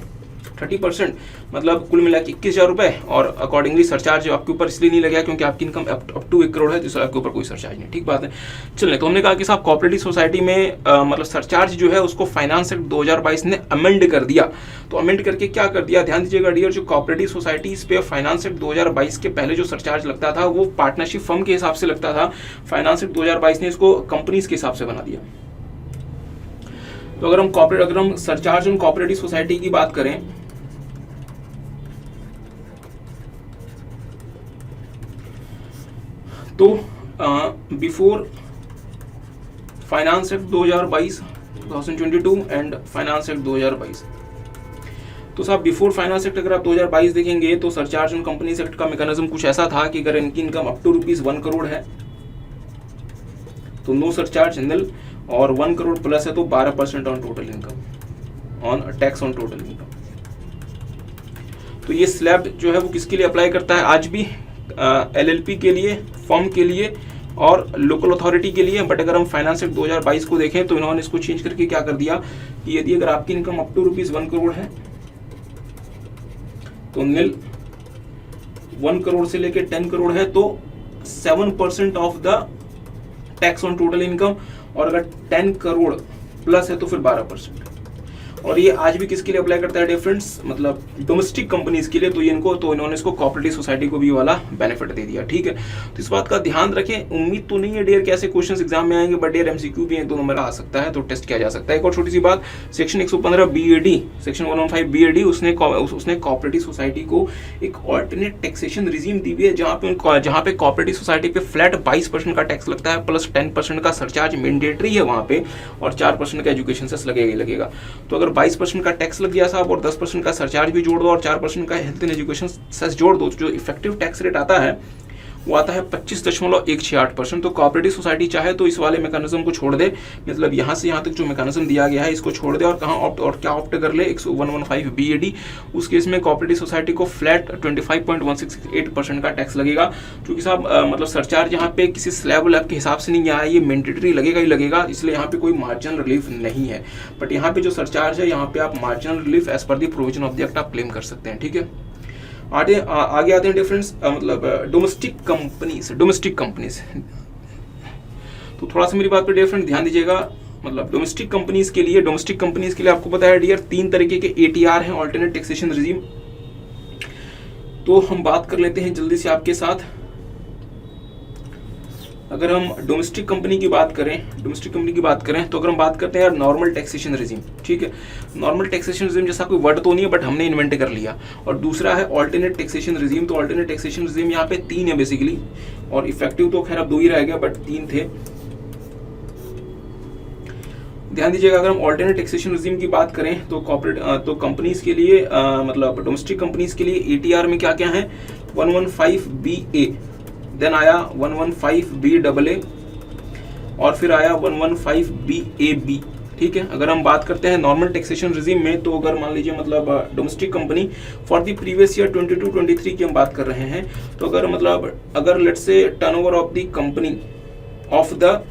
30%, मतलब कुल मिला के 21,000 रुपये, और अकॉर्डिंगली सरचार्ज आपके ऊपर इसलिए नहीं लगेगा क्योंकि आपकी इनकम अप टू 1 करोड़ है जिससे आपके ऊपर कोई सरचार्ज नहीं। ठीक बात है, चलिए तो हमने कहा कि साहब कोऑपरेटिव सोसाइटी में मतलब सरचार्ज जो है उसको फाइनेंस एक्ट 2022 ने अमेंड कर दिया। तो अमेंड करके क्या कर दिया, ध्यान दीजिएगा डियर, जो कोऑपरेटिव सोसाइटीज पे फाइनेंस एक्ट 2022 के पहले जो सरचार्ज लगता था वो पार्टनरशिप फर्म के हिसाब से लगता था, फाइनेंस एक्ट 2022 ने इसको कंपनीज के हिसाब से बना दिया। तो अगर हम सरचार्ज ऑन कोऑपरेटिव सोसाइटी की बात करें तो before finance act 2022 and finance act 2022, तो साहब बिफोर फाइनेंस एक्ट अगर आप 2022 देखेंगे तो सरचार्ज ऑन कंपनीज एक्ट का मैकेनिज्म कुछ ऐसा था कि अगर इनकी इनकम अप टू ₹1 करोड़ है तो नो सरचार्ज निल, और 1 करोड़ प्लस है तो 12% on total income on tax on total income. तो ये स्लैब जो है वो किसके लिए अप्लाई करता है आज भी, एलएलपी के लिए, फर्म के लिए और लोकल अथॉरिटी के लिए। बट अगर हम फाइनेंस एक्ट 2022 को देखें तो इन्होंने इसको चेंज करके क्या कर दिया कि यदि अगर आपकी इनकम अप टू ₹1 करोड़ है तो निल, 1 करोड़ से लेके 10 करोड़ है तो 7% of the tax on total income, और अगर 10 करोड़ प्लस है तो फिर 12%। और ये आज भी किसके लिए अप्लाई करता है डिफरेंस, मतलब डोमेस्टिक कंपनीज के लिए। तो इन्होंने इसको कोऑपरेटिव सोसाइटी को भी वाला बेनिफिट दे दिया। ठीक है, तो इस बात का ध्यान रखें। उम्मीद तो नहीं है डियर कैसे क्वेश्चंस एग्जाम में आएंगे, बट डियर एमसीक्यू भी 1-2 नंबर आ सकता है तो टेस्ट किया जा सकता है। एक और छोटी सी बात, सेक्शन 115 बीएडी, सेक्शन 115 बीएडी उसने कोऑपरेटिव सोसाइटी को एक ऑल्टरनेट टैक्सेशन रिजीम दी हुई है जहाँ पे कोऑपरेटिव सोसाइटी पे फ्लैट 22% का टैक्स लगता है प्लस 10% का सरचार्ज मैंडेटरी है वहाँ पे, और 4% का एजुकेशन सेस लगेगा। तो अगर 22% का टैक्स लग गया साहब और 10% का सरचार्ज भी जोड़ दो और 4% का हेल्थ एंड एजुकेशन सेस जोड़ दो, जो इफेक्टिव टैक्स रेट आता है वो आता है 25.168%। तो कोऑपरेटिव सोसाइटी चाहे तो इस वाले मैकेनिज्म को छोड़ दे, मतलब यहाँ से यहाँ तक जो मैकेनिज्म दिया गया है इसको छोड़ दे और कहाँ ऑप्ट कर ले 115 बीएडी। उस केस में कोऑपरेटिव सोसाइटी को फ्लैट 25.168% का टैक्स लगेगा, क्योंकि साहब मतलब सरचार्ज यहाँ पे किसी स्लैब वैब के हिसाब से नहीं आया, ये मैंडेटरी लगेगा ही लगेगा, इसलिए यहाँ पे कोई मार्जिनल रिलीफ नहीं है। बट यहाँ पे जो सरचार्ज है यहाँ पे आप marginal relief as per the provision of the act आप क्लेम कर सकते हैं। ठीक है, आगे आते हैं डिफरेंस मतलब डोमेस्टिक कंपनीज। तो थोड़ा सा मेरी बात पे डिफरेंट ध्यान दीजिएगा। मतलब डोमेस्टिक कंपनीज के लिए आपको पता है डियर 3 तरीके के ATR हैं, अल्टरनेट टैक्सेशन रिजीम। तो हम बात कर लेते हैं जल्दी से आपके साथ। अगर हम डोमेस्टिक कंपनी की बात करें तो अगर हम बात करते हैं यार नॉर्मल टैक्सेशन रिजीम, ठीक है। नॉर्मल टैक्सेशन रिजीम जैसा कोई वर्ड तो नहीं है बट हमने इन्वेंट कर लिया। और दूसरा है अल्टरनेट टैक्सेशन रिजीम। तो अल्टरनेट टैक्सेशन रिजीम यहाँ पे 3 है बेसिकली, और इफेक्टिव तो खैर अब 2 ही रह गया बट 3 थे। ध्यान दीजिएगा, अगर हम अल्टरनेट टैक्सेशन रिजीम की बात करें तो कंपनीज के लिए मतलब डोमेस्टिक कंपनीज के लिए ATR में क्या क्या है, 115BA, देन आया 115BAA और फिर आया 115BAB, ठीक है। अगर हम बात करते हैं नॉर्मल टैक्सेशन रिजीम में, तो अगर मान लीजिए मतलब domestic company for the previous year 22-23 की हम बात कर रहे हैं, तो अगर let's say turnover of the company of the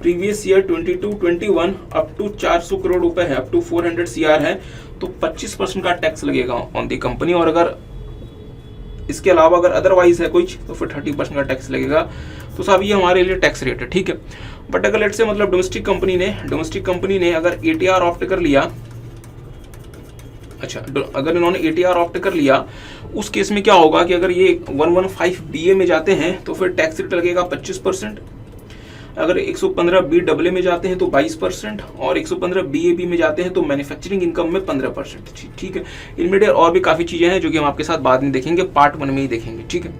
previous year 22-21 up to 400 crore रुपए है, अप टू 400 CR है, तो 25% का टैक्स लगेगा ऑन दी कंपनी। और अगर इसके अलावा अगर अदरवाइज है कुछ तो फिर 30% का टैक्स लगेगा। तो साहब ये हमारे लिए टैक्स रेट है, ठीक है। बट अगर लेट्स से मतलब डोमेस्टिक कंपनी ने अगर ATR ऑप्ट कर लिया, अच्छा अगर इन्होंने ATR ऑप्ट कर लिया, उस केस में क्या होगा कि अगर ये 115BA में जाते हैं तो फिर टैक्स रेट लगेगा 25%। अगर 115BAA में जाते हैं तो 22% और 115BAB में जाते हैं तो मैन्युफैक्चरिंग इनकम में 15%, ठीक है। इनमें और भी काफ़ी चीज़ें हैं जो कि हम आपके साथ बाद में देखेंगे, पार्ट 1 में ही देखेंगे, ठीक है।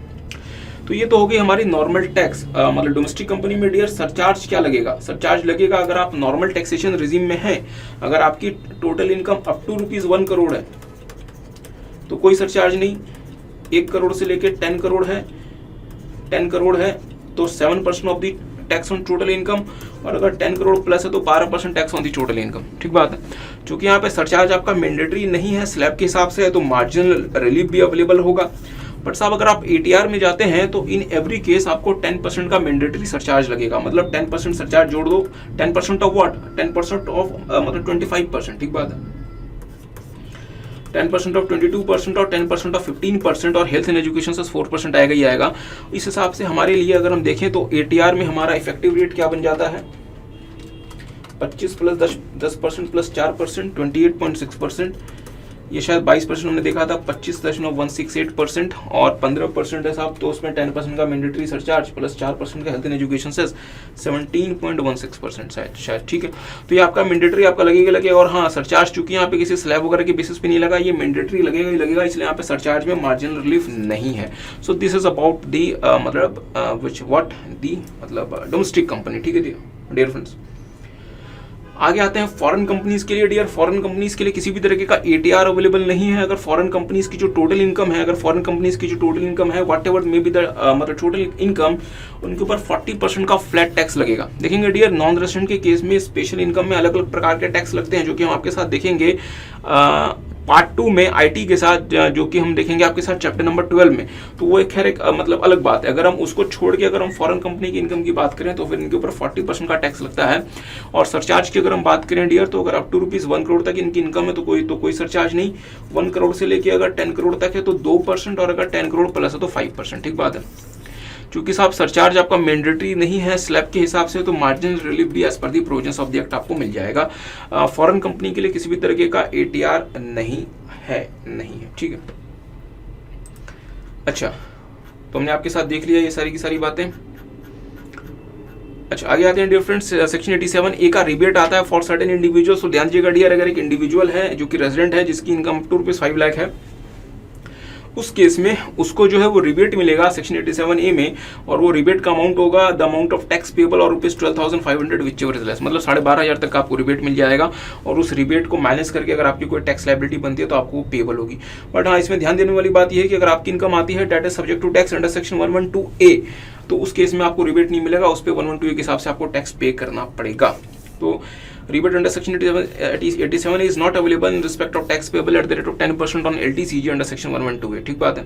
तो ये तो हो गई हमारी नॉर्मल टैक्स। मतलब डोमेस्टिक कंपनी में डियर सरचार्ज क्या लगेगा, सरचार्ज लगेगा अगर आप नॉर्मल टैक्सेशन रिजीम में हैं, अगर आपकी total income up to ₹1 crore है तो कोई सरचार्ज नहीं। 1 करोड़ से लेके 10 करोड़ है, 10 करोड़ है तो 7% of the tax on total income, और अगर 10 करोड़ प्लस है तो 12% tax on the total income, ठीक बात है। क्योंकि यहाँ पे सरचार्ज आपका मैंडेटरी नहीं है, स्लैब के हिसाब से है, तो मार्जिनल रिलीफ भी अवेलेबल होगा। बट साहब अगर आप ATR में जाते हैं तो इन एवरी केस आपको 10% का मैंडेटरी सरचार्ज लगेगा। मतलब 10% सरचार्ज जोड़ दो, 10% ऑफ व्हाट, 10% ऑफ मतलब 25%, ठीक बात है। 10% ऑफ 22% और 10% ऑफ 15% और हेल्थ एंड एजुकेशन से 4% आएगा ही आएगा। इस हिसाब से हमारे लिए अगर हम देखें तो ATR में हमारा इफेक्टिव रेट क्या बन जाता है, 25 प्लस 10% प्लस 4%, 28.6%। ये शायद 22% हमने देखा था, 25.168% और 15% है साहब, तो उसमें 10% का मैंडेटरी सरचार्ज प्लस 4% का हेल्थ एंड एजुकेशन से 17.16% शायद, ठीक है। तो ये आपका मैंडेटरी आपका लगेगा। और हाँ, सरचार्ज चूंकि यहाँ पे किसी स्लैब वगैरह के बेसिस पे नहीं लगा, ये मैंडेटरी लगेगा ही लगेगा, इसलिए यहाँ पे सरचार्ज में मार्जिनल रिलीफ नहीं है। So this is about the मतलब डोमेस्टिक कंपनी, ठीक है डियर फ्रेंड्स। आगे आते हैं फॉरेन कंपनीज के लिए। डियर फॉरेन कंपनीज के लिए किसी भी तरीके का ATR अवेलेबल नहीं है। अगर फॉरेन कंपनीज की जो टोटल इनकम है, what ever may be the मतलब टोटल इनकम, उनके ऊपर 40% का फ्लैट टैक्स लगेगा। देखेंगे डियर नॉन रेजिडेंट के केस में स्पेशल इनकम में अलग अलग प्रकार के टैक्स लगते हैं, जो कि हम आपके साथ देखेंगे पार्ट 2 में IT के साथ, जो कि हम देखेंगे आपके साथ चैप्टर नंबर 12 में। तो वो खैर एक मतलब अलग बात है। अगर हम उसको छोड़ के अगर हम फॉरेन कंपनी की इनकम की बात करें तो फिर इनके ऊपर 40% का टैक्स लगता है। और सरचार्ज की अगर हम बात करें डियर, तो अगर अप टू ₹1 करोड़ तक इनकी इनकम है तो कोई सरचार्ज नहीं। 1 करोड़ से लेके अगर 10 करोड़ तक है तो 2%, और अगर 10 करोड़ प्लस है तो 5%, ठीक बात है। क्योंकि साहब सरचार्ज आपका मैंडेटरी नहीं है स्लैब के हिसाब से, तो मार्जिनल रिलीफ भी as per the provisions of the act आपको मिल जाएगा। फॉरेन कंपनी के लिए किसी भी तरीके का ATR नहीं है, ठीक है। अच्छा, तो हमने आपके साथ देख लिया ये सारी की सारी बातें। अच्छा, आगे आते हैं डियर फ्रेंड्स, सेक्शन 87A का रिबेट आता है फॉर सर्टेन इंडिविजुअल्स। तो ध्यान दीजिएगा डियर, अगर एक इंडिविजुअल है जो कि रेजिडेंट है, जिसकी इनकम अप टू ₹5 लाख है, उस केस में उसको जो है वो रिबेट मिलेगा सेक्शन 87A में, और वो रिबेट का अमाउंट होगा the amount of tax payable और ₹12,500 विच एवर इज लेस, मतलब 12,500 तक आपको रिबेट मिल जाएगा। और उस रिबेट को माइनस करके अगर आपकी कोई टैक्स लायबिलिटी बनती है तो आपको पेबल होगी। बट हाँ, इसमें ध्यान देने वाली बात यह है कि अगर आपकी इनकम आती है that is subject to tax under section 112A, तो उस केस में आपको रिबेट नहीं मिलेगा, उस पर 112A के हिसाब से आपको टैक्स पे करना पड़ेगा। तो rebate under section 87 is not available in respect of tax payable at the rate of 10% on LTCG under section 112A, ठीक बात है।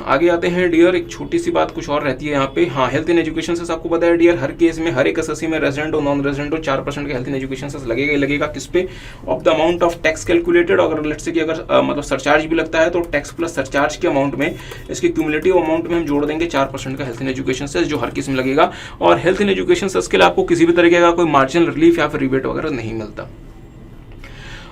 आगे आते हैं डियर, एक छोटी सी बात कुछ और रहती है यहाँ पे। हाँ, हेल्थ इन एजुकेशन सेस आपको पता है डियर, हर केस में, हर एक एसएससी में रेजिडेंट हो नॉन रेजिडेंट हो 4% का हेल्थ इन एजुकेशन सेस लगेगा ही लगेगा। किस पे? Of the amount of tax calculated. अगर लेट्स से कि अगर मतलब सरचार्ज भी लगता है तो टैक्स प्लस सरचार्ज के अमाउंट में, इसके क्यूमुलेटिव अमाउंट में हम जोड़ देंगे 4% का हेल्थ इन एजुकेशन सेस, जो हर केस में लगेगा। और हेल्थ इन एजुकेशन सेस के लिए आपको किसी भी तरीके का कोई मार्जिनल रिलीफ या फिर रिबेट वगैरह नहीं मिलता।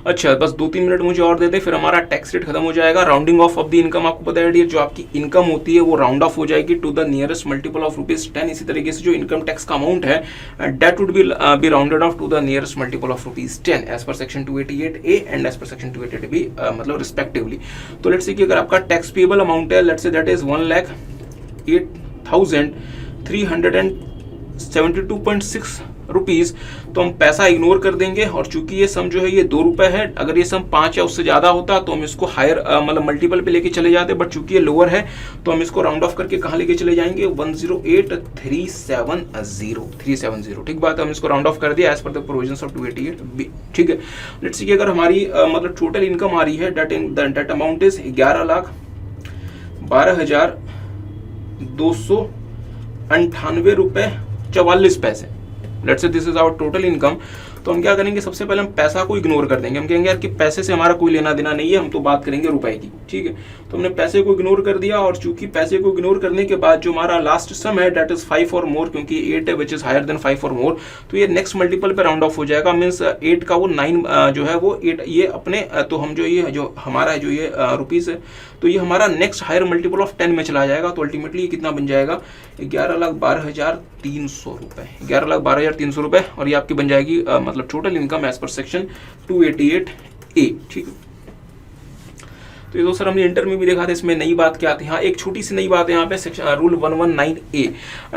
अच्छा, बस 2-3 मिनट मुझे और दे दे, फिर हमारा टैक्स रेट खत्म हो जाएगा। राउंडिंग ऑफ द इनकम आपको पता है डियर, जो आपकी इनकम होती है वो राउंड ऑफ हो जाएगी to the nearest multiple of ₹10। इसी तरीके से जो इनकम टैक्स का अमाउंट है that would be rounded off to the nearest multiple of ₹10 as per section 288A and as per section 288B मतलब रिस्पेक्टिवली। तो लेट्स से कि अगर आपका टैक्स पेबल अमाउंट है let's say that is 1,08,372.6 rupees, तो हम पैसा इग्नोर कर देंगे। और चूंकि ये सम जो है ये ₹2 है, अगर ये सम 5 या उससे ज्यादा होता तो हम इसको हायर मतलब मल्टीपल पे लेके चले जाते, बट चूंकि ये लोअर है तो हम इसको राउंड ऑफ करके कहाँ लेके चले जाएंगे? 108,370। ठीक बात है, हम इसको राउंड ऑफ कर दिया as per the provisions of 288B। ठीक है, लेट्स सी कि अगर हमारी मतलब टोटल इनकम आ रही है that amount is 11,12,298.44 let's say this is our total income. तो हम क्या करेंगे? सबसे पहले हम पैसा को इग्नोर कर देंगे। हम कहेंगे यार कि पैसे से हमारा कोई लेना देना नहीं है, हम तो बात करेंगे रुपए की। ठीक है, तो हमने पैसे को इग्नोर कर दिया। और चूंकि पैसे को इग्नोर करने के बाद जो हमारा लास्ट सम है दैट इज 5 और मोर, क्योंकि 8 है विच इज हायर देन 5 और मोर, तो ये नेक्स्ट मल्टीपल पे राउंड ऑफ हो जाएगा। मीन्स 8 का वो 9 जो है वो 8 ये अपने तो हम जो ये जो हमारा जो ये रुपीज है तो ये हमारा नेक्स्ट हायर मल्टीपल ऑफ 10 में चला जाएगा। तो अल्टीमेटली ये कितना बन जाएगा? 11,12,300 रुपए, 11,12,300 रुपए। और ये आपकी बन जाएगी मतलब total income as per section 288A। ठीक है, तो ये दोस्तों हमने इंटर में भी देखा था, इसमें नई बात क्या थी? हाँ, एक छोटी सी नई बात है यहाँ पे, सेक्शन रूल 119A।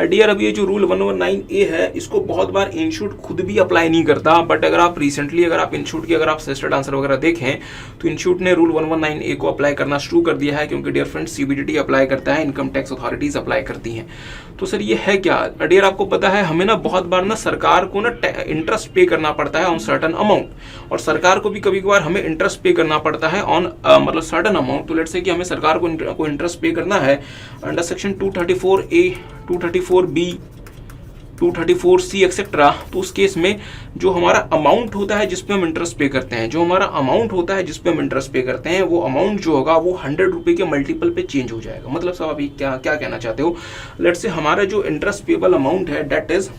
डियर, अब ये जो रूल 119A है इसको बहुत बार इंस्टीट्यूट खुद भी अप्लाई नहीं करता, बट अगर आप रिसेंटली अगर आप इंस्टीट्यूट की अगर आप सजेस्टेड आंसर वगैरह देखें तो इंस्टीट्यूट ने रूल 119A को अप्लाई करना शुरू कर दिया है, क्योंकि डियर फ्रेंड्स CBDT अप्लाई करता है, इनकम टैक्स अथॉरिटीज अप्लाई करती हैं। तो सर ये है क्या? डियर, आपको पता है हमें ना बहुत बार ना सरकार को ना इंटरेस्ट पे करना पड़ता है ऑन सर्टन अमाउंट, और सरकार को भी कभी कभार हमें इंटरेस्ट पे करना पड़ता है ऑन मतलब सर्टन अमाउंट। तो लेट्स से कि हमें सरकार को इंटरेस्ट पे करना है under section 234A, 234B, 234C etcetera. तो उस केस में जो हमारा अमाउंट होता है जिसपे हम इंटरेस्ट पे करते हैं, वो अमाउंट जो होगा वो 100 रुपए के मल्टीपल पे चेंज हो जाएगा। मतलब साहब अभी क्या क्या कहना चाहते हो? लेट्स से हमारा जो इंटरेस्ट पेबल अमाउंट है दैट इज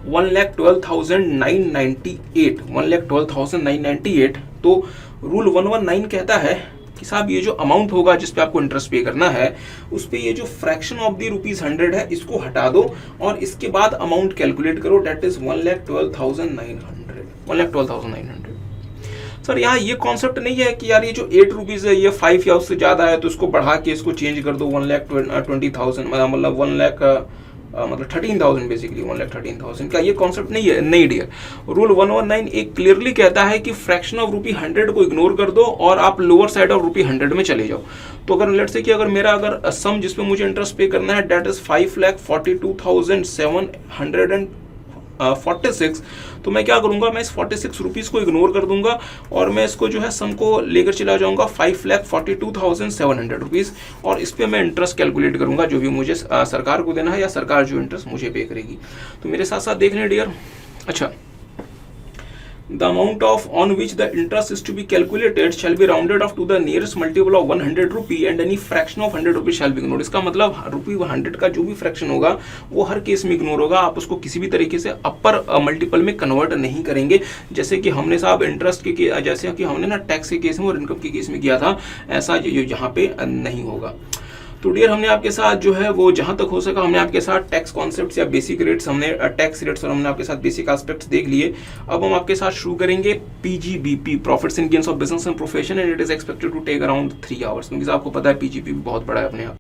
1,12,998। तो रूल 119 कहता है कि साहब ये जो अमाउंट होगा जिस पे आपको इंटरेस्ट पे करना है उस पे ये जो फ्रैक्शन ऑफ द ₹100 है इसको हटा दो और इसके बाद अमाउंट कैलकुलेट करो, दैट इज 1,12,900। सर यहाँ ये कॉन्सेप्ट नहीं है कि यार ये जो 8 रुपीज है ये 5 या उससे ज्यादा है तो इसको बढ़ा के इसको चेंज कर दो 1,20,000 मतलब 13,000 बेसिकली 1,13,000 का ये कॉन्सेप्ट नहीं है। नहीं डियर, रूल 119 एक क्लियरली कहता है कि फ्रैक्शन ऑफ ₹100 को इग्नोर कर दो और आप लोअर साइड ऑफ ₹100 में चले जाओ। तो अगर लेट्स से कि अगर मेरा अगर सम जिसपे मुझे इंटरेस्ट पे करना है दैट इज 5,42,746, तो मैं क्या करूंगा? मैं इस 46 रुपीज को इग्नोर कर दूंगा और मैं इसको जो है सम को लेकर चला जाऊंगा 5,42,700 रुपीज और इस पे मैं इंटरेस्ट कैलकुलेट करूंगा जो भी मुझे सरकार को देना है या सरकार जो इंटरेस्ट मुझे पे करेगी। तो मेरे साथ साथ देख लें डियर। अच्छा, the amount of on which the interest is to be calculated shall be rounded off to the nearest multiple of 100 rupee and any fraction of 100 rupee shall be ignored। इसका मतलब ₹100 का जो भी फ्रैक्शन होगा वो हर case में ignore होगा, आप उसको किसी भी तरीके से अपर मल्टीपल में कन्वर्ट नहीं करेंगे, जैसे कि हमने साहब इंटरेस्ट के जैसे कि हमने ना टैक्स के केस में और इनकम के केस में किया था, ऐसा यहाँ पे नहीं होगा। तो डियर हमने आपके साथ जो है वो जहां तक हो सका हमने आपके साथ टैक्स कॉन्सेप्ट्स या बेसिक रेट्स हमने टैक्स रेट्स और हमने आपके साथ बेसिक एस्पेक्ट्स देख लिए। अब हम आपके साथ शुरू करेंगे PGBP, profits and gains of business and profession, and it is expected to take around 3 hours, क्योंकि आपको पता है PGBP बहुत बड़ा है अपने आप।